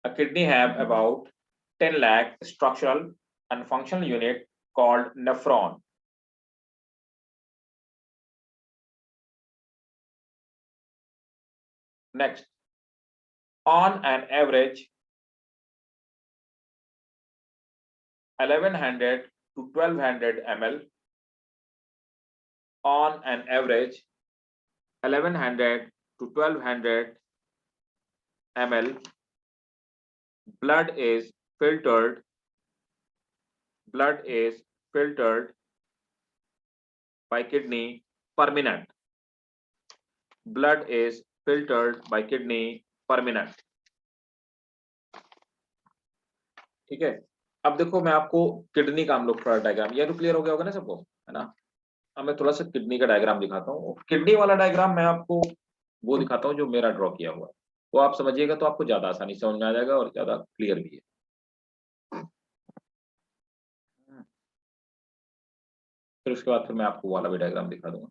A kidney have about 10 lakh structural and functional unit called nephron. Next, on an average 1100 to 1200 ml. On an average 1100 to 1200 ml blood is filtered by kidney per minute. Blood is filtered by kidney per minute. ठीक है, अब देखो मैं आपको kidney का हम लोग थोड़ा डायग्राम, ये तो क्लियर हो गया होगा ना सबको, है ना। अब मैं थोड़ा सा किडनी का डायग्राम दिखाता हूँ। किडनी वाला डायग्राम मैं आपको वो दिखाता हूँ जो मेरा ड्रॉ किया हुआ है, वो आप समझिएगा तो आपको ज्यादा आसानी से समझ में आ जाएगा और ज्यादा क्लियर भी है। फिर उसके बाद फिर मैं आपको वाला भी डायग्राम दिखा दूंगा।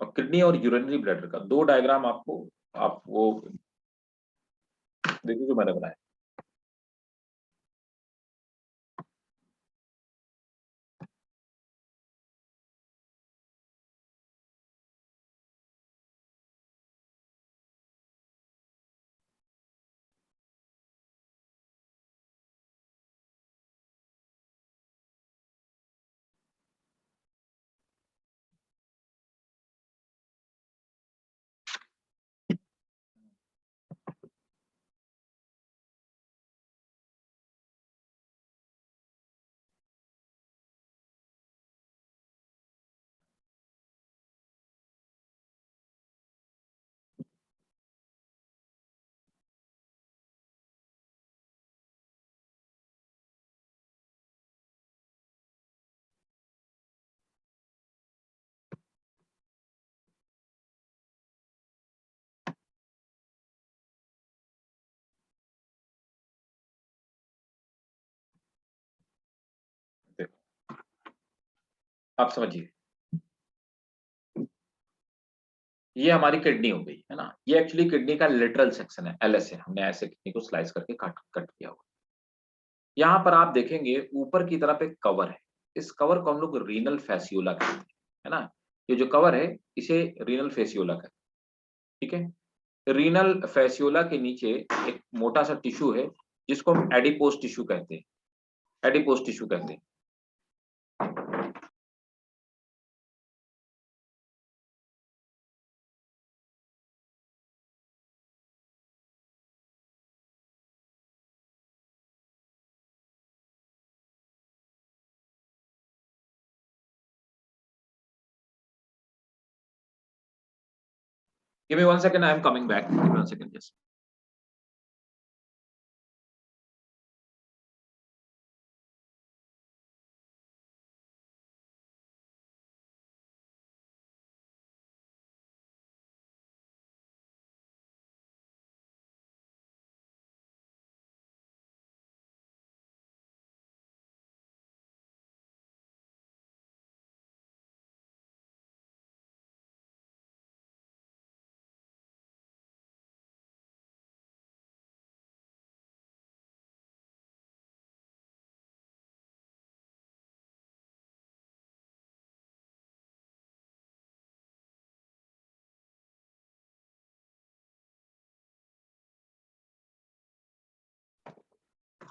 और किडनी और यूरिनरी ब्लैडर का दो डायग्राम आपको, आप वो देखिए जो मैंने बनाया। आप समझिए, ये हमारी किडनी हो गई है ना, ये एक्चुअली किडनी का लिटरल सेक्शन है, एलएस है, हमने ऐसे किडनी को स्लाइस करके कट कट किया हुआ। यहाँ पर आप देखेंगे ऊपर की तरफ एक कवर है, इस कवर को हम लोग रीनल फैसियोला कहते हैं, है ना। ये जो कवर है इसे रीनल फैसियोला कहते हैं, ठीक है। रीनल फैसियोला के नीचे एक मोटा सा टिश्यू है जिसको हम एडिपोज टिश्यू कहते हैं, एडिपोज टिश्यू कहते हैं। Give me 1 second, I am coming back. Give me 1 second, just.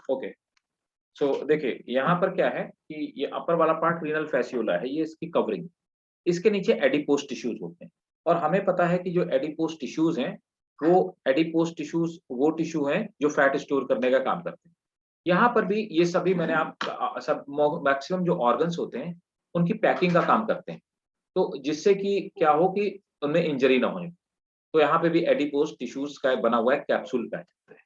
Okay, सो देखिए यहाँ पर क्या है कि ये अपर वाला पार्ट रीनल फैसियोला है, ये इसकी कवरिंग, इसके नीचे एडिपोज टिश्यूज होते हैं। और हमें पता है कि जो एडिपोज टिश्यूज हैं वो एडिपोज टिश्यूज वो टिश्यू हैं जो फैट स्टोर करने का काम करते हैं। यहाँ पर भी ये सभी मैंने आप सब मैक्सिमम जो ऑर्गन्स होते हैं उनकी पैकिंग का काम करते हैं, तो जिससे कि क्या हो कि उनमें इंजरी ना हो। तो यहाँ पे भी एडिपोज टिश्यूज का बना हुआ है कैप्सूल पैच है।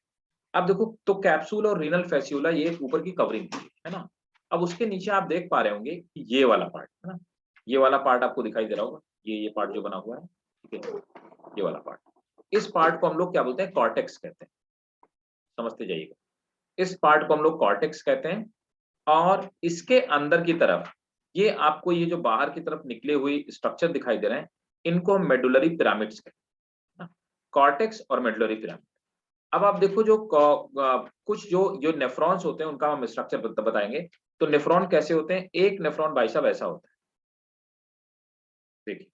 अब देखो तो कैप्सूल और रीनल फैसियोला ये ऊपर की कवरिंग है ना। अब उसके नीचे आप देख पा रहे होंगे कि ये वाला पार्ट है ना, ये वाला पार्ट आपको दिखाई दे रहा होगा, ये पार्ट जो बना हुआ है, ठीक है, ये वाला पार्ट, इस पार्ट को हम लोग क्या बोलते हैं, कॉर्टेक्स कहते हैं, समझते जाइएगा। इस पार्ट को हम लोग कॉर्टेक्स कहते हैं। और इसके अंदर की तरफ ये आपको ये जो बाहर की तरफ निकले हुए स्ट्रक्चर दिखाई दे रहे हैं, इनको हम मेडुलरी पिरामिड्स कहते हैं, कॉर्टेक्स और मेडुलरी पिरामिड। अब आप देखो जो कुछ जो जो नेफ्रॉन्स होते हैं उनका हम स्ट्रक्चर बताएंगे। तो नेफ्रॉन कैसे होते हैं, एक नेफ्रॉन भाई साहब ऐसा होता है, देखिए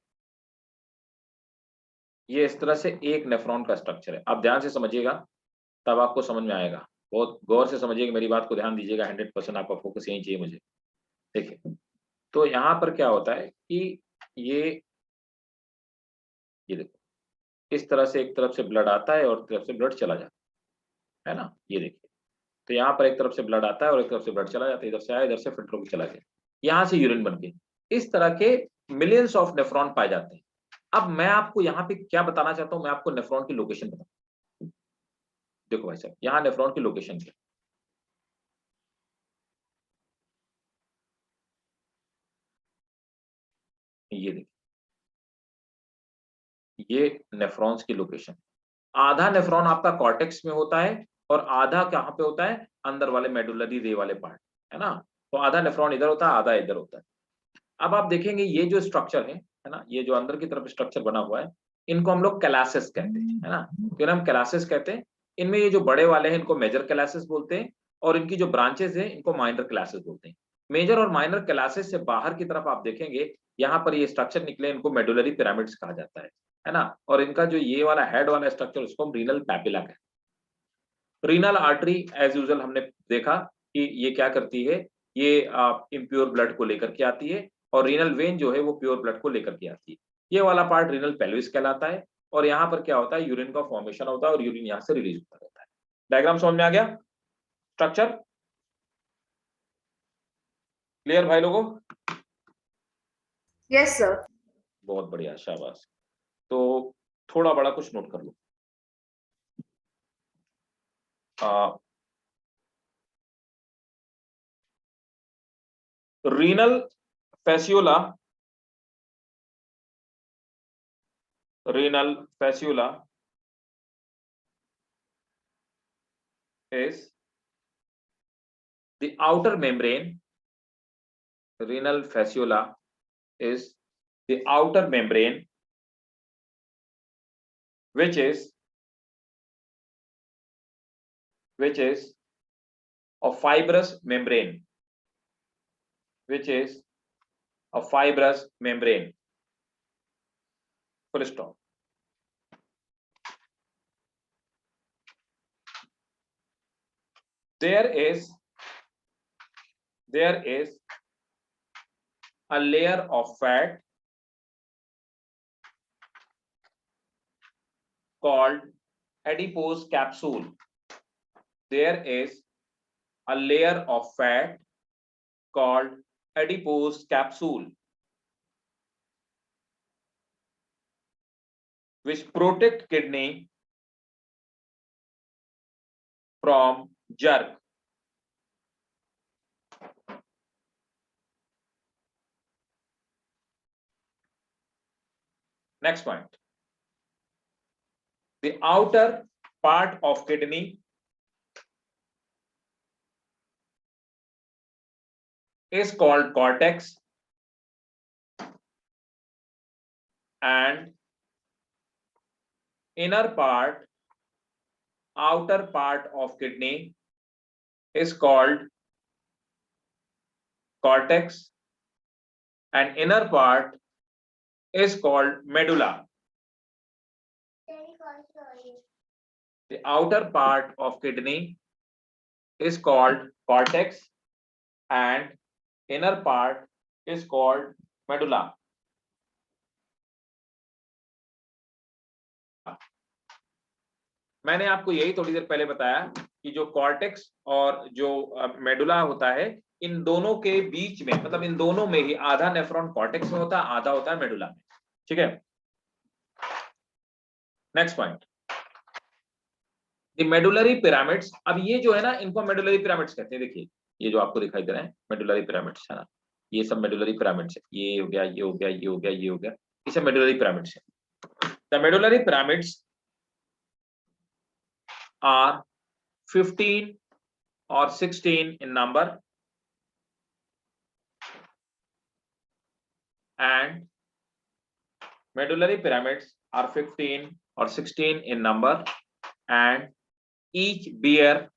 ये इस तरह से एक नेफ्रॉन का स्ट्रक्चर है। आप ध्यान से समझिएगा तब आपको समझ में आएगा, बहुत गौर से समझिएगा, मेरी बात को ध्यान दीजिएगा, 100% आपका फोकस यही चाहिए मुझे। देखिए तो यहाँ पर क्या होता है कि ये देखो इस तरह से एक तरफ से ब्लड आता है और एक तरफ से ब्लड चला जाता है ना, ये देखिए। तो यहाँ पर एक तरफ से ब्लड आता है और एक तरफ से ब्लड चला जाता है, इधर से आया इधर से फिल्टर होकर चला गया, यहाँ से यूरिन बन के। इस तरह के मिलियंस ऑफ नेफ्रॉन पाए जाते हैं। अब मैं आपको यहाँ पे क्या बताना चाहता हूँ, मैं आपको नेफ्रॉन की लोकेशन बताऊँ। देखो भाई साहब यहाँ नेफ्रॉन की लोकेशन क्या, ये देखिए, ये नेफ्रॉन्स की लोकेशन। आधा नेफ्रॉन आपका कॉर्टेक्स में होता है और आधा कहाँ पे होता है, अंदर वाले मेडुलरी रे वाले पार्ट, है ना। तो आधा नेफ्रॉन इधर होता है, आधा इधर होता है। अब आप देखेंगे ये जो स्ट्रक्चर है ना, ये जो अंदर की तरफ स्ट्रक्चर बना हुआ है, इनको हम लोग कैलासिस कहते हैं, है ना। क्यों हम कैलासिस कहते हैं, इनमें ये जो बड़े वाले हैं इनको मेजर कैलासिस बोलते हैं, और इनकी जो ब्रांचेस है इनको माइनर कैलासिस बोलते हैं। मेजर और माइनर कैलासिस से बाहर की तरफ आप देखेंगे यहाँ पर ये स्ट्रक्चर निकले, इनको मेडुलरी पिरामिड्स कहा जाता है ना। और इनका जो ये वाला हेड वाला स्ट्रक्चर उसको हम रीनल पैपिला कहते हैं। रीनल आर्टरी एज यूजुअल हमने देखा कि ये क्या करती है, ये इम्प्योर ब्लड को लेकर के आती है, और रीनल वेन जो है वो प्योर ब्लड को लेकर के आती है। ये वाला पार्ट रीनल पेल्विस कहलाता है, और यहाँ पर क्या होता है, यूरिन का फॉर्मेशन होता है और यूरिन यहाँ से रिलीज होता रहता है। डायग्राम समझ में आ गया, स्ट्रक्चर क्लियर भाई लोगों? Yes, sir. बहुत बढ़िया, शाबाश। तो थोड़ा बड़ा कुछ नोट कर लो। Renal fasciola, renal fasciula is the outer membrane, renal fasciula is the outer membrane, which is a fibrous membrane, which is a fibrous membrane. Full stop. There is a layer of fat called adipose capsule. There is a layer of fat called adipose capsule, which protect kidney from jerk. Next point. The outer part of kidney is called cortex, and outer part of kidney is called cortex, and inner part is called medulla. The outer part of kidney is called cortex, and inner part is called medulla. मैंने आपको यही थोड़ी देर पहले बताया कि जो cortex और जो मेडुला होता है, इन दोनों के बीच में, मतलब इन दोनों में ही आधा नेफ्रॉन कॉर्टेक्स में होता है, आधा होता है मेडुला में. ठीक है. Next point, the medullary pyramids. अब ये जो है ना, इनको मेडुलरी पिरामिड्स कहते हैं. देखिए ये जो आपको दिखाई दे रहे हैं मेडुलरी पिरामिड्स है ना, ये सब मेडुलरी पिरामिड्स है. ये हो गया, ये हो गया, ये हो गया, ये हो गया, ये सब मेडुलरी पिरामिड्स है. The medullary pyramids are 15 or 16 in number, and medullary pyramids are 15 or 16 in number, and each bear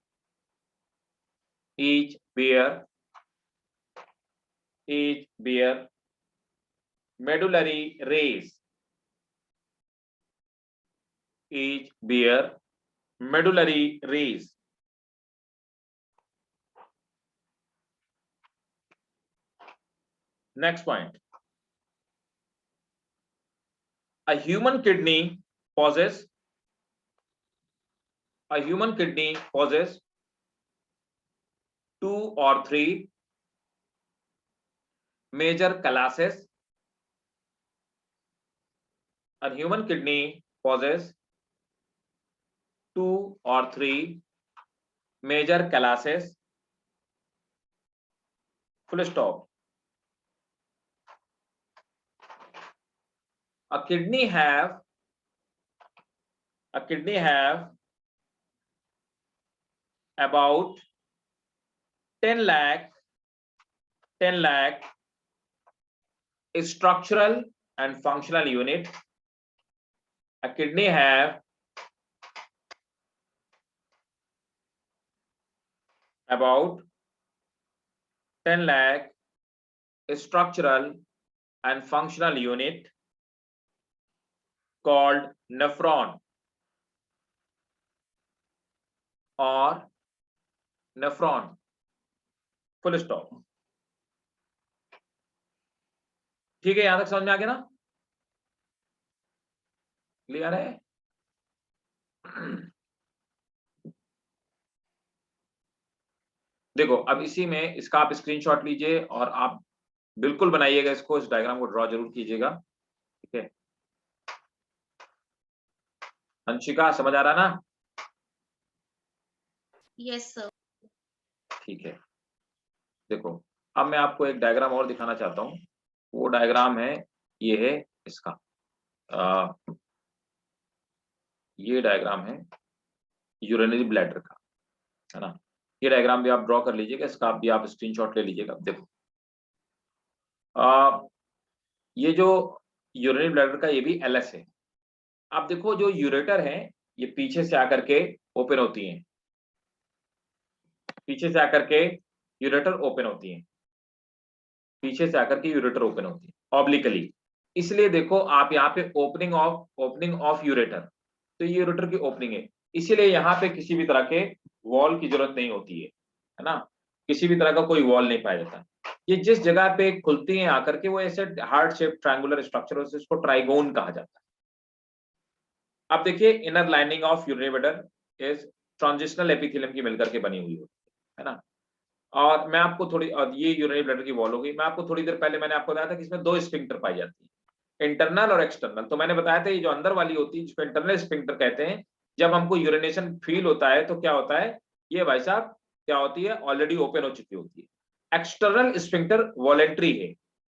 medullary rays. Each bear medullary rays. Next point, a human kidney possesses 2 or 3 major classes. A human kidney possesses 2 or 3 major classes. Full stop. A kidney have about 10 lakh structural and functional unit. A kidney have about 10 lakh structural and functional unit called nephron or nephron. Full stop. ठीक है, यहां तक समझ में आ गया ना? Clear है? देखो अब इसी में इसका आप स्क्रीनशॉट लीजिए और आप बिल्कुल बनाइएगा इसको, इस डायग्राम को ड्रॉ जरूर कीजिएगा. ठीक है, अंशिका समझ आ रहा ना? Yes sir. ठीक है, देखो अब मैं आपको एक डायग्राम और दिखाना चाहता हूँ. वो डायग्राम है, ये है इसका, ये डायग्राम है यूरिनरी ब्लैडर का, है ना. ये डायग्राम भी आप ड्रॉ कर लीजिएगा, इसका भी आप स्क्रीनशॉट ले लीजिएगा. देखो ये जो यूरिनरी ब्लैडर का ये भी एलएस है। आप देखो जो यूरेटर है ये पीछे से आकर के ओपन होती हैं, पीछे से आकर के यूरेटर ओपन होती हैं, पीछे से आकर के यूरेटर ओपन होती है ऑब्लिकली। इसलिए देखो आप यहाँ पे ओपनिंग ऑफ यूरेटर, तो ये यूरेटर की ओपनिंग है, इसीलिए यहाँ पे किसी भी तरह के वॉल की जरूरत नहीं होती है ना, किसी भी तरह का कोई वॉल नहीं पाया जाता। ये जिस जगह पे खुलती हैं आकर के वो ऐसे हार्ट शेप ट्रायंगुलर स्ट्रक्चर होता है, इसको ट्राइगोन कहा जाता है। अब देखिए inner lining of urinary bladder is transitional epithelium की मिलकर के बनी हुई होती है ना। और मैं आपको थोड़ी, और ये यूरिनरी ब्लैडर की वॉल हो गई। मैं आपको थोड़ी देर पहले मैंने आपको बताया था कि इसमें दो स्फिंक्टर पाई जाती है, इंटरनल और एक्सटर्नल। तो मैंने बताया था ये जो अंदर वाली होती है जिसको इंटरनल स्फिंक्टर कहते हैं, जब हमको यूरिनेशन फील होता है तो क्या होता है, ये भाई साहब क्या होती है, ऑलरेडी ओपन हो चुकी होती है। एक्सटर्नल स्फिंक्टर वॉलेंट्री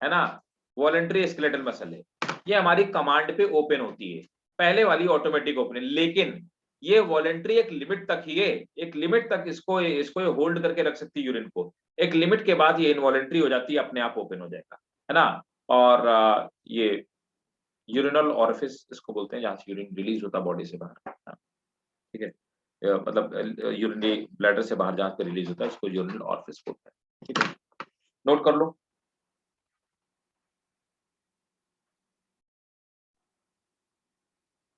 है ना, वॉलेंट्री स्केलेटल मसल है, ये हमारी कमांड पे ओपन होती है। पहले वाली ऑटोमेटिक ओपनिंग, लेकिन ये वॉलेंट्री एक लिमिट तक ही है, एक लिमिट तक इसको ये होल्ड करके रख सकती है यूरिन को। एक लिमिट के बाद ये इनवॉलेंट्री हो जाती है, अपने आप ओपन हो जाएगा, है ना। और ये यूरिनल ऑरिफिस इसको बोलते हैं, जहां से यूरिन रिलीज होता है बॉडी से बाहर, हाँ, ठीक है। मतलब यूरिनरी ब्लैडर से बाहर जहां पे रिलीज होता है इसको यूरिनल ऑरिफिस बोलते हैं, ठीक है। नोट कर लो।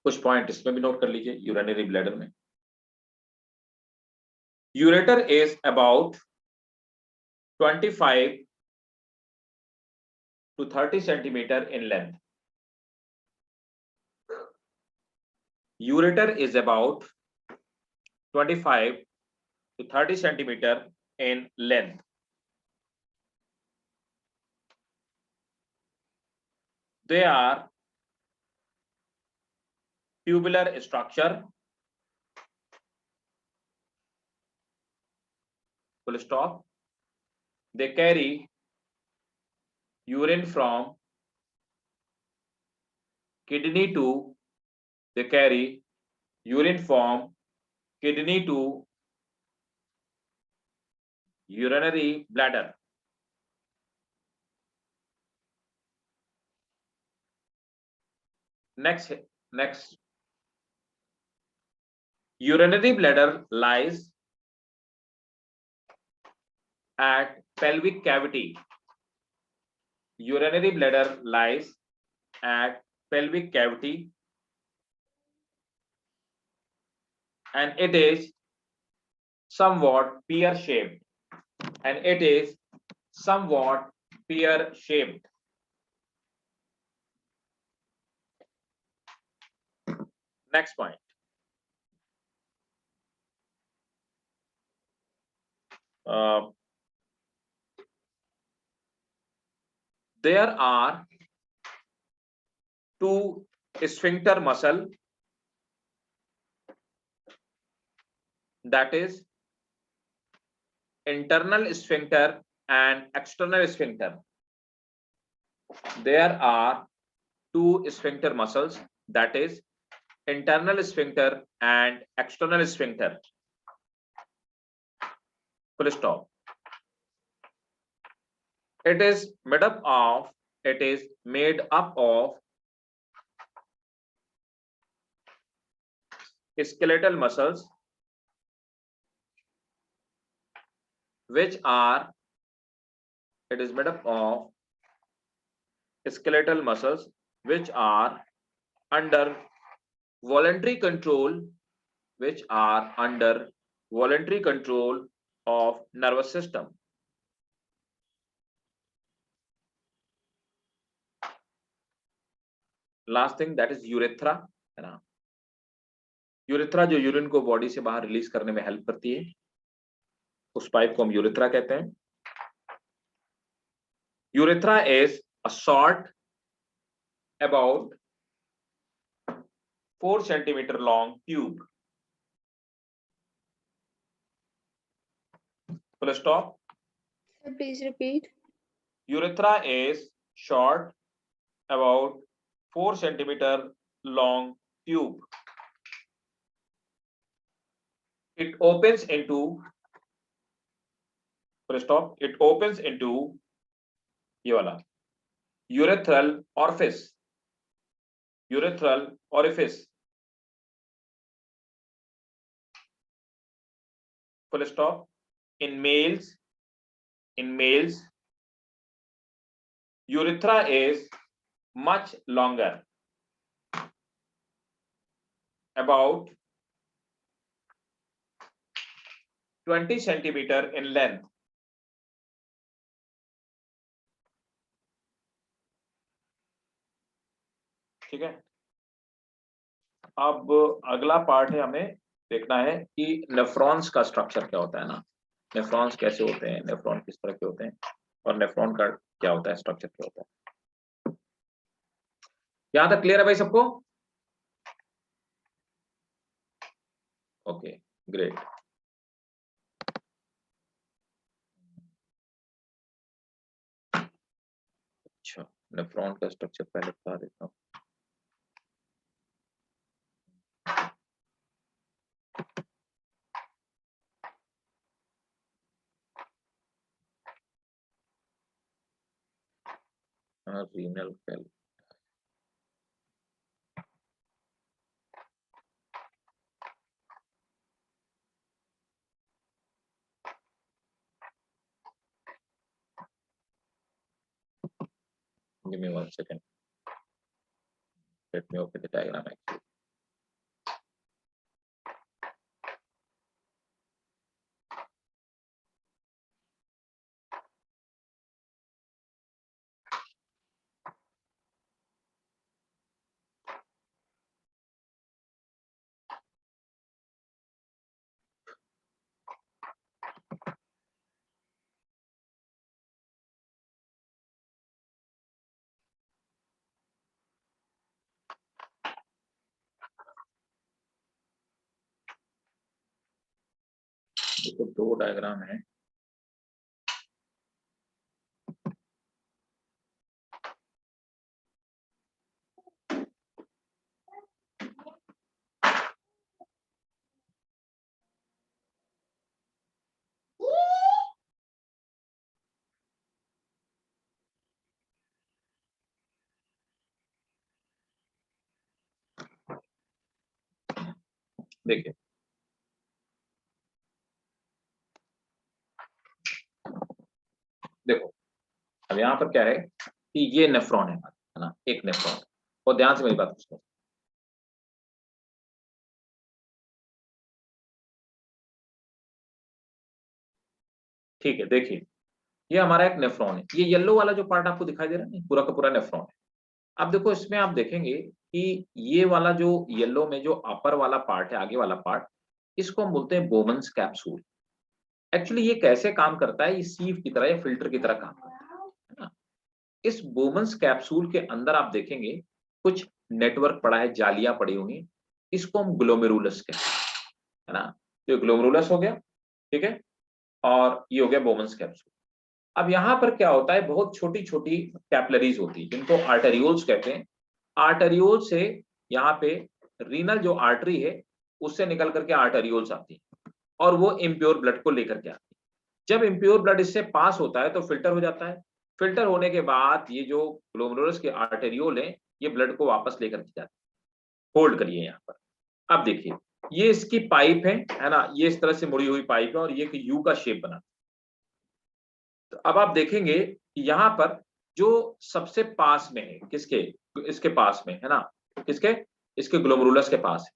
कुछ पॉइंट इसमें भी नोट कर लीजिए यूरिनरी ब्लैडर में। Ureter is about 25 to 30 centimeter in length. Ureter is about 25 to 30 centimeter in length. They are tubular structure, full stop. They carry urine from kidney to, they carry urine from kidney to urinary bladder. Next. Urinary bladder lies at pelvic cavity. Urinary bladder lies at pelvic cavity and it is somewhat pear shaped, and it is somewhat pear shaped. Next point. There are two sphincter muscle, that is internal sphincter and external sphincter. There are two sphincter muscles, that is internal sphincter and external sphincter. Full stop. It is made up of skeletal muscles which are, it is made up of skeletal muscles which are under voluntary control, which are under voluntary control of nervous system. Last thing, that is urethra, है ना। Urethra जो urine को body से बाहर release करने में help करती है, उस पाइप को हम यूरेथ्रा कहते हैं। Urethra is a short about 4 centimeter long tube. Full stop. Please repeat. Urethra is short, about 4 centimeter long tube. It opens into, full stop, it opens into ये वाला urethral orifice, urethral orifice, full stop. In males, urethra is much longer, about 20 centimeter in length. ठीक है, अब अगला part है, हमें देखना है कि नेफ्रॉन्स का स्ट्रक्चर क्या होता है ना, नेफ्रॉन्स कैसे होते हैं, नेफ्रॉन किस तरह के होते हैं, और नेफ्रॉन का क्या होता है, स्ट्रक्चर क्या होता है। यहां तक क्लियर है भाई सबको? Okay, great. अच्छा, नेफ्रॉन का स्ट्रक्चर पहले बता देता हूँ। Renal cell, give me 1 second, let me open the diagram actually. देखो, 2 डायग्राम है। देखिए, देखो अब यहाँ पर क्या है कि ये नेफ्रॉन है ना, एक नेफ्रॉन, और ध्यान से मेरी बात सुनो। ठीक है, देखिए ये हमारा एक नेफ्रॉन है, ये येलो वाला जो पार्ट आपको दिखाई दे रहा है पूरा का पूरा नेफ्रॉन है। अब देखो इसमें आप देखेंगे कि ये वाला जो येलो में जो अपर वाला पार्ट है, आगे वाला पार्ट, इसको हम बोलते हैं बोमन्स कैप्सूल। एक्चुअली ये कैसे काम करता है, ये सीव की तरह या फिल्टर की तरह काम करता है ना। इस बोमन्स कैप्सूल के अंदर आप देखेंगे कुछ नेटवर्क पड़ा है, जालियां पड़ी हुई, इसको हम ग्लोमेरुलस कहते हैं, है ना। तो ग्लोमेरुलस हो गया, ठीक है, और ये हो गया बोमन्स कैप्सूल। अब यहाँ पर क्या होता है, बहुत छोटी छोटी कैपिलरीज होती है जिनको आर्टेरियोल्स कहते हैं। आर्टेरियोल से यहाँ पे रीनल जो आर्टरी है उससे निकल करके आर्टेरियोल्स आती है और वो इम्प्योर ब्लड को लेकर के आती है। जब इम्प्योर ब्लड इससे पास होता है तो फिल्टर हो जाता है। फिल्टर होने के बाद ये जो ग्लोमेरुलस के आर्टेरियोल है ये ब्लड को वापस लेकर के जाते हैं। होल्ड करिए यहाँ पर। अब देखिए ये इसकी पाइप है ना, ये इस तरह से मुड़ी हुई पाइप है और ये यू का शेप बना। तो अब आप देखेंगे कि यहाँ पर जो सबसे पास में है, किसके, इसके पास में है ना, किसके, इसके ग्लोमेरुलस के पास है,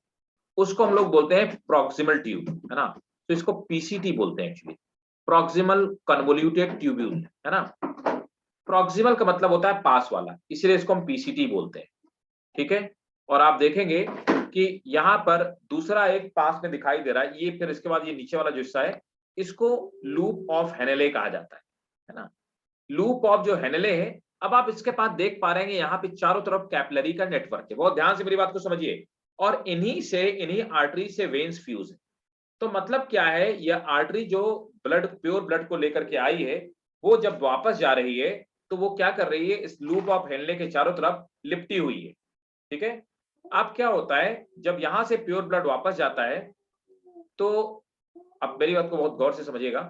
उसको हम लोग बोलते हैं प्रॉक्सिमल ट्यूब, है ना। तो इसको पीसीटी बोलते हैं एक्चुअली, प्रॉक्सिमल कन्वोल्यूटेड ट्यूब्यूल, है ना। प्रॉक्सिमल का मतलब होता है पास वाला, इसलिए इसको हम पीसीटी बोलते हैं, ठीक है। और आप देखेंगे कि यहाँ पर दूसरा एक पास में दिखाई दे रहा है, ये फिर इसके बाद ये नीचे वाला जो हिस्सा है इसको लूप ऑफ हेनेले कहा जाता है ना। लूप ऑफ जो हेनेले है, अब आप इसके पास देख पा रहे हैं यहाँ पे चारों तरफ कैपिलरी का नेटवर्क है, बहुत ध्यान से मेरी बात को समझिए, और इन्हीं आर्टरी से वेन्स फ्यूज है। तो मतलब क्या है, यह आर्टरी जो ब्लड, प्योर ब्लड को लेकर के आई है, वो जब वापस जा रही है तो वो क्या कर रही है, इस लूप ऑफ हेनले के चारों तरफ लिपटी हुई है, ठीक है। अब क्या होता है, जब यहां से प्योर ब्लड वापस जाता है तो, अब मेरी बात को बहुत गौर से समझिएगा,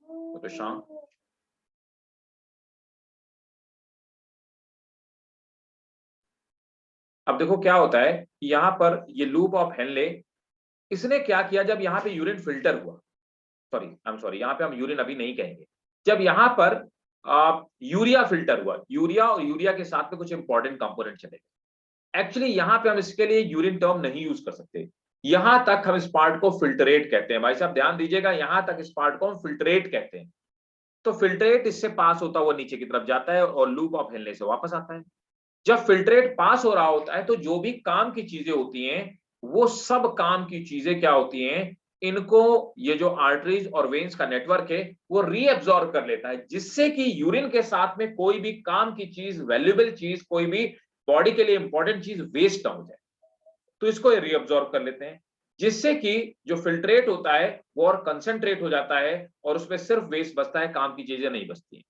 तो शाम अब देखो क्या होता है, यहाँ पर ये लूप ऑफ हेनले, इसने क्या किया, जब यहाँ पे यूरिन फिल्टर हुआ, सॉरी यहाँ पे हम यूरिन अभी नहीं कहेंगे, जब यहाँ पर यूरिया फिल्टर हुआ, यूरिया और यूरिया के साथ में कुछ इंपॉर्टेंट कंपोनेंट चले गए। एक्चुअली यहाँ पे हम इसके लिए यूरिन टर्म नहीं यूज कर सकते, यहां तक हम इस पार्ट को फिल्टरेट कहते हैं। भाई साहब ध्यान दीजिएगा, यहां तक इस पार्ट को हम फिल्टरेट कहते हैं। तो फिल्टरेट इससे पास होता हुआ नीचे की तरफ जाता है और लूप ऑफ हेनले से वापस आता है। जब फिल्ट्रेट पास हो रहा होता है तो जो भी काम की चीजें होती हैं, वो सब काम की चीजें क्या होती हैं, इनको ये जो आर्टरीज और वेन्स का नेटवर्क है वो रीअब्सॉर्ब कर लेता है, जिससे कि यूरिन के साथ में कोई भी काम की चीज, वैल्यूएबल चीज, कोई भी बॉडी के लिए इंपॉर्टेंट चीज वेस्ट ना हो जाए, तो इसको ये रीअब्सॉर्ब कर लेते हैं, जिससे कि जो फिल्ट्रेट होता है वो और कंसंट्रेट हो जाता है और उसमें सिर्फ वेस्ट बचता है, काम की चीजें नहीं बचती।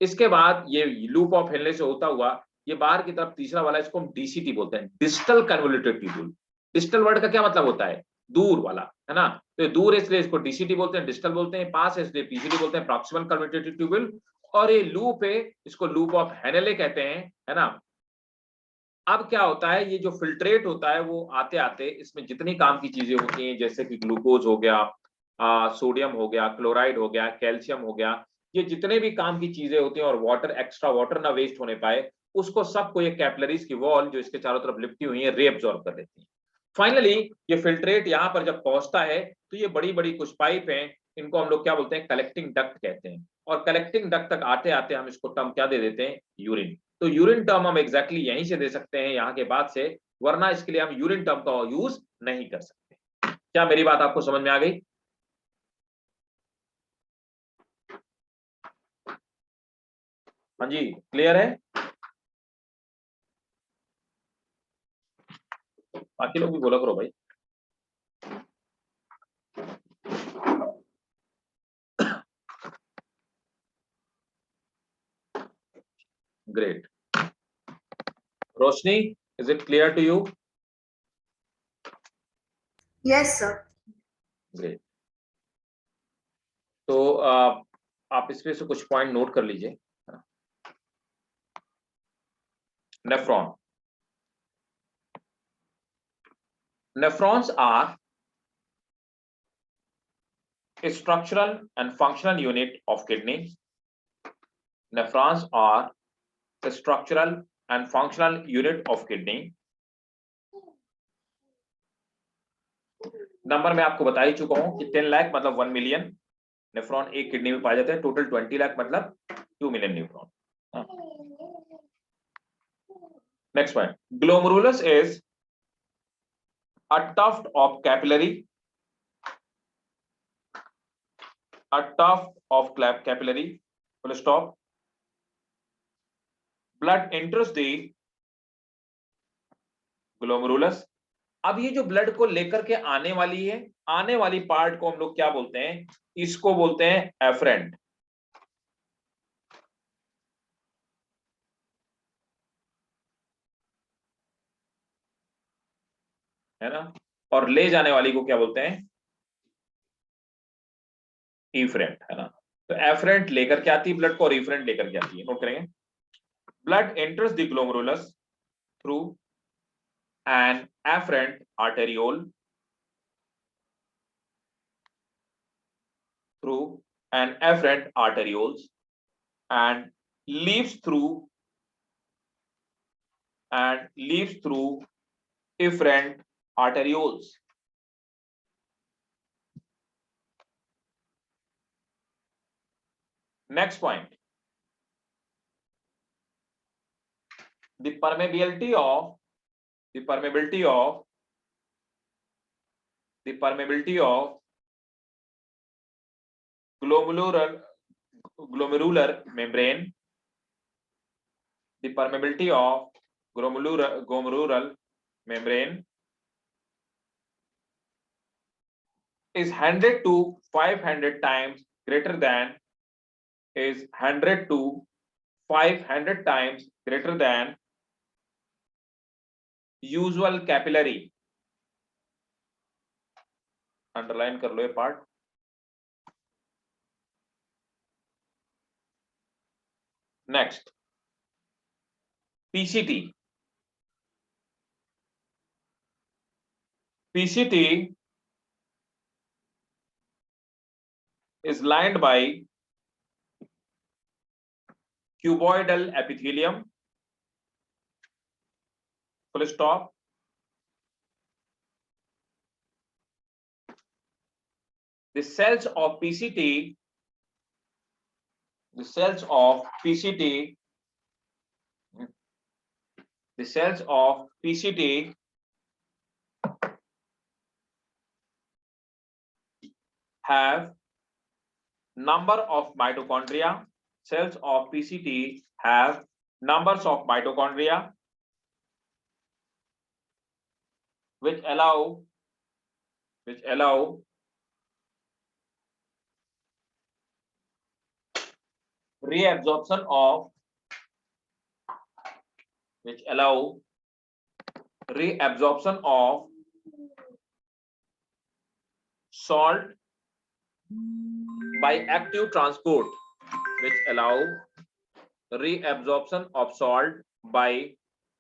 इसके बाद ये लूप ऑफ हेनले से होता हुआ ये बाहर की तरफ तीसरा वाला, इसको हम डीसीटी बोलते हैं, distal convoluted tubule. Distal word का क्या मतलब होता है, दूर वाला, है ना, तो दूर है इसलिए इसको डीसीटी बोलते हैं, डिस्टल बोलते हैं, पास है इसलिए पीसीटी बोलते हैं, प्रॉक्सिमल कन्वोल्यूटेड ट्यूब्यूल। और ये लूप है, इसको लूप ऑफ हेनले कहते हैं, है ना। अब क्या होता है, ये जो फिल्ट्रेट होता है वो आते आते इसमें जितनी काम की चीजें होती हैं, जैसे कि ग्लूकोज हो गया, सोडियम हो गया, क्लोराइड हो गया, कैल्शियम हो गया, ये जितने भी काम की चीजें होती हैं और वाटर, एक्स्ट्रा वाटर ना वेस्ट होने पाए, उसको सबको ये कैपिलरीज की वॉल जो इसके चारों तरफ लिपटी हुई है रीअब्सॉर्ब कर देती है। फाइनली ये फिल्ट्रेट यहाँ पर जब पहुंचता है तो ये बड़ी बड़ी कुछ पाइप हैं, इनको हम लोग क्या बोलते हैं, कलेक्टिंग डक्ट कहते हैं। और कलेक्टिंग डक्ट तक आते आते हम इसको टर्म क्या दे देते हैं, यूरिन। तो यूरिन टर्म हम एग्जैक्टली यहीं से दे सकते हैं, यहाँ के बाद से, वरना इसके लिए हम यूरिन टर्म का यूज नहीं कर सकते। क्या मेरी बात आपको समझ में आ गई? हाँ जी, क्लियर है? बाकी लोग भी बोला करो भाई। Great. Roshni, is it clear to you? Yes, sir. Great. तो आप इसमें से कुछ पॉइंट नोट कर लीजिए। Nephron, nephrons are a structural and functional unit of kidney. Nephrons are a structural and functional unit of kidney. Number मैं आपको बता ही चुका हूं कि 10 लाख मतलब 1 मिलियन नेफ्रॉन एक किडनी में पाए जाते हैं, टोटल 20 लाख मतलब 2 million nephron. Next point, glomerulus is a tuft of capillary, a tuft of capillary, full stop. Blood enters the glomerulus. अब ये जो ब्लड को लेकर के आने वाली है, आने वाली पार्ट को हम लोग क्या बोलते हैं, इसको बोलते हैं एफरेंट, है ना। और ले जाने वाली को क्या बोलते हैं, इफरेंट, है ना। तो एफरेंट लेकर के आती है ब्लड को और इफरेंट लेकर के आती है, नोट करेंगे। Blood enters the glomerulus through an afferent arteriole, through an afferent arterioles and leaves through efferent arterioles. Next point, the permeability of glomerular membrane, the permeability of glomerular membrane is 100 to 500 times greater than, is 100 to 500 times greater than usual capillary. Underline कर लो ये part. Next, PCT, PCT is lined by cuboidal epithelium, full stop. The cells of PCT, the cells of PCT, the cells of PCT have number of mitochondria. Cells of PCT have numbers of mitochondria which allow reabsorption of salt by active transport, which allow reabsorption of salt by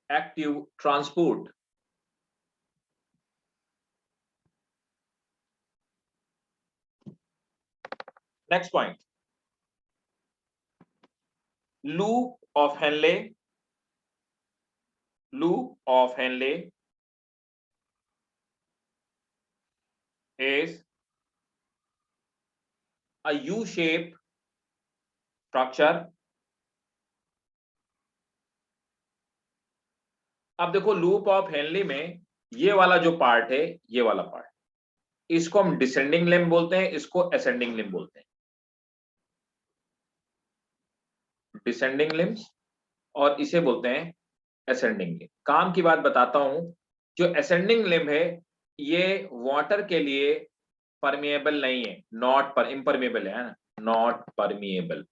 active transport. Next point, loop of Henle. Loop of Henle is a U-shaped structure. अब देखो loop of Henley में ये वाला जो part है, ये वाला part, इसको हम डिसेंडिंग लिम्ब बोलते हैं, इसको असेंडिंग लिम्ब बोलते हैं। डिसेंडिंग लिम्ब और इसे बोलते हैं असेंडिंग लिम्ब। काम की बात बताता हूं, जो असेंडिंग लिम्ब है ये वाटर के लिए परमिएबल नहीं है, नॉट पर इम्परमिएबल है ना, not permeable.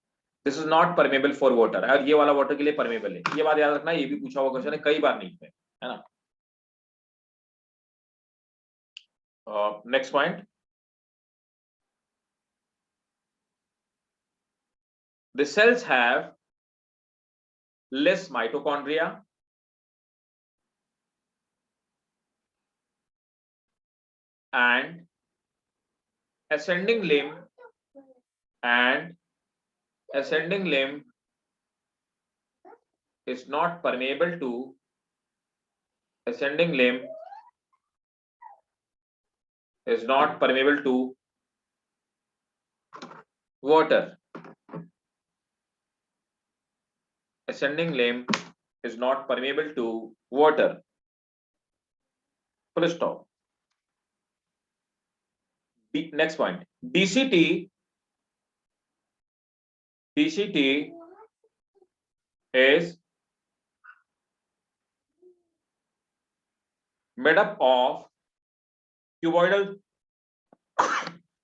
This is not permeable for water, और ये वाला वाटर के लिए परमिएबल है। ये बात याद रखना, ये भी पूछा हुआ क्वेश्चन है कई बार नहीं है ना। Next point, the cells have less mitochondria and ascending limb is not permeable to ascending limb is not permeable to water. Ascending limb is not permeable to water. Full stop. Next point, DCT is made up of cuboidal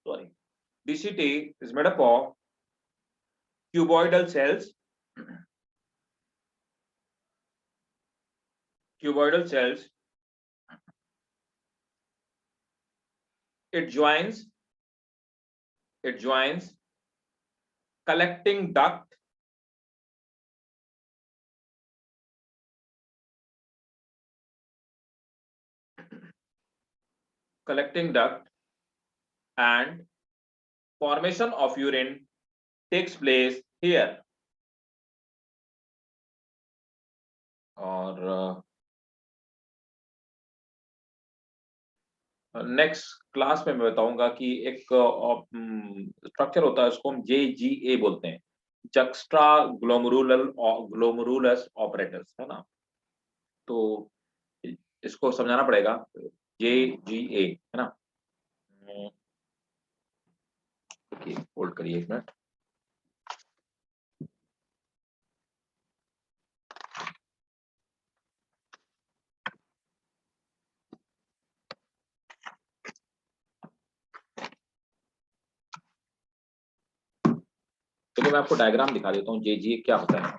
sorry, DCT is made up of cuboidal cells. Cuboidal cells. It joins collecting duct and formation of urine takes place here. और next class में मैं बताऊंगा कि एक structure होता है, उसको हम JGA बोलते हैं, जक्स्ट्रा ग्लोमेरुलस ऑपरेटर्स, है ना। तो इसको समझाना पड़ेगा, JGA, है ना। होल्ड करिए एक मिनट। तो मैं आपको डायग्राम दिखा देता हूँ JGA क्या होता है।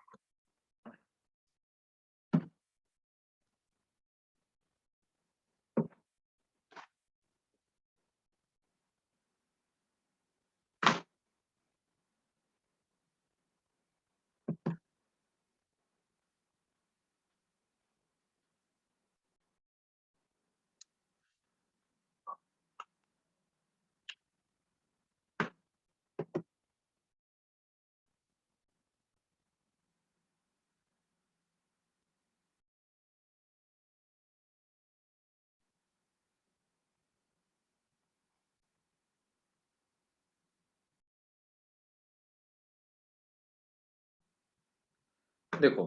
देखो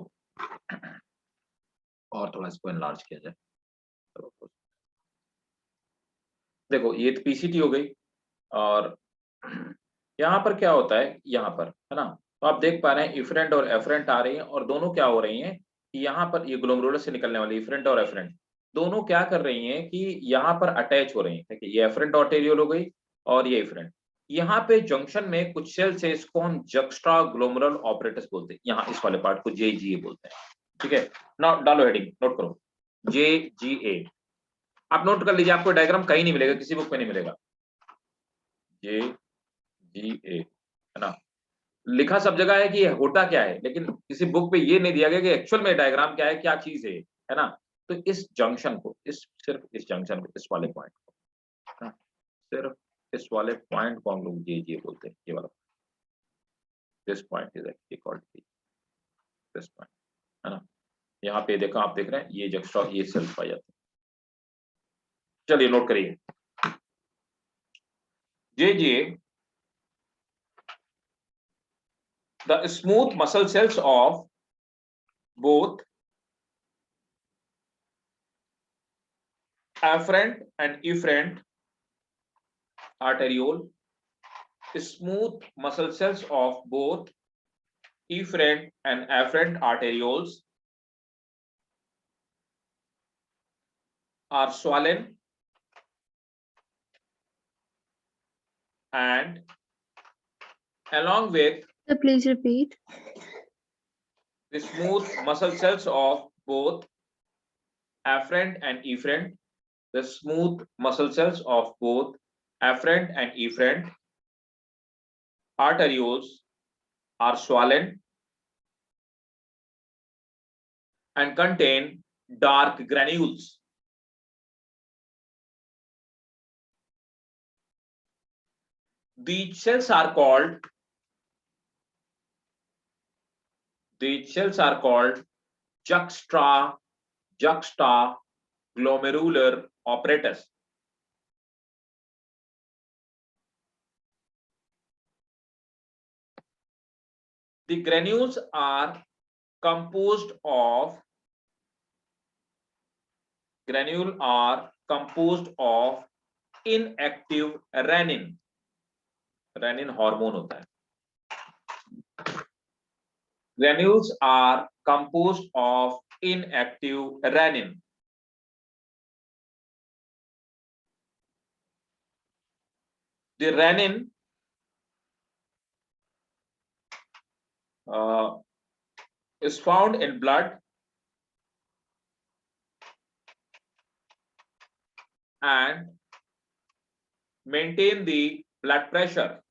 और थोड़ा इसको एनलार्ज किया जाए। देखो ये तो पीसीटी हो गई, और यहाँ पर क्या होता है, यहाँ पर है ना, तो आप देख पा रहे हैं इफरेंट और एफरेंट आ रही हैं, और दोनों क्या हो रही हैं कि यहाँ पर ये ग्लोमेरुलस से निकलने वाली इफरेंट और एफरेंट दोनों क्या कर रही हैं कि यहाँ पर अटैच हो रही हैं। देखिए ये एफरेंट आर्टेरियोल हो गई और ये इफरेंट, यहाँ पे जंक्शन में कुछ सेल्स है, इसको हम जक्स्ट्रा ग्लोमेरुलर ऑपरेटस बोलते हैं, यहाँ इस वाले पार्ट को जेजीए बोलते हैं। ठीक है, ना डालो हेडिंग, नोट करो जेजीए, आप नोट कर लीजिए, आपको डायग्राम कहीं नहीं मिलेगा, किसी बुक में नहीं मिलेगा। जेजीए है ना, लिखा सब जगह है कि ये होता क्या है, लेकिन किसी बुक पे ये नहीं दिया गया कि एक्चुअल में डायग्राम क्या है, क्या चीज है ना। तो इस जंक्शन को, इस सिर्फ इस जंक्शन को, इस वाले पॉइंट को, है ना, सिर्फ इस वाले पॉइंट को हम लोग ये बोलते हैं, ये वाला, this point is actually called this point, है ना। यहाँ पे देखो, आप देख रहे हैं ये जक्स्ट्रा, ये सेल्स पाई जाते हैं। चलिए नोट करिए, JGA, the smooth muscle cells of both afferent and efferent arteriole, smooth muscle cells of both efferent and afferent arterioles are swollen and along with Sir, please repeat. the smooth muscle cells of both afferent and efferent, the smooth muscle cells of both afferent and efferent arterioles are swollen and contain dark granules. These cells are called juxtaglomerular apparatus. The granules are composed of inactive renin. Renin hormone होता है। Granules are composed of inactive renin. The renin is found in blood and maintain the blood pressure.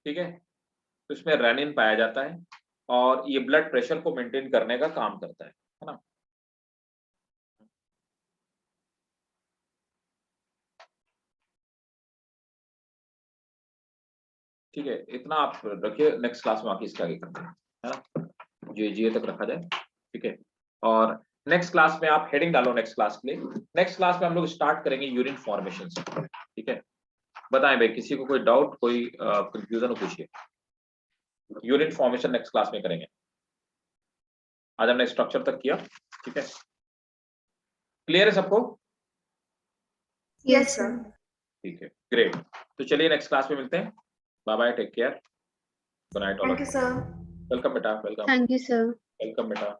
ठीक है, तो इसमें rennin पाया जाता है और ये ब्लड प्रेशर को मेंटेन करने का काम करता है ना। ठीक है, इतना आप रखिए, नेक्स्ट क्लास में आके इसका आगे करते हैं, है ना, जीए तक रखा जाए। ठीक है, और नेक्स्ट क्लास में आप हेडिंग डालो नेक्स्ट क्लास के लिए। नेक्स्ट क्लास में हम लोग स्टार्ट करेंगे यूरिन फॉर्मेशन से। ठीक है, बताएं भाई, किसी को कोई डाउट, कोई कंफ्यूजन हो, पूछिए। यूरिन फॉर्मेशन नेक्स्ट क्लास में करेंगे। आज हमने स्ट्रक्चर तक किया। ठीक है, क्लियर है सबको? Yes, sir. ठीक है, ग्रेट। तो चलिए नेक्स्ट क्लास में मिलते हैं। Bye bye, take care, good night all. Thank you, sir. Welcome बेटा, welcome, Thank you, sir. Welcome बेटा।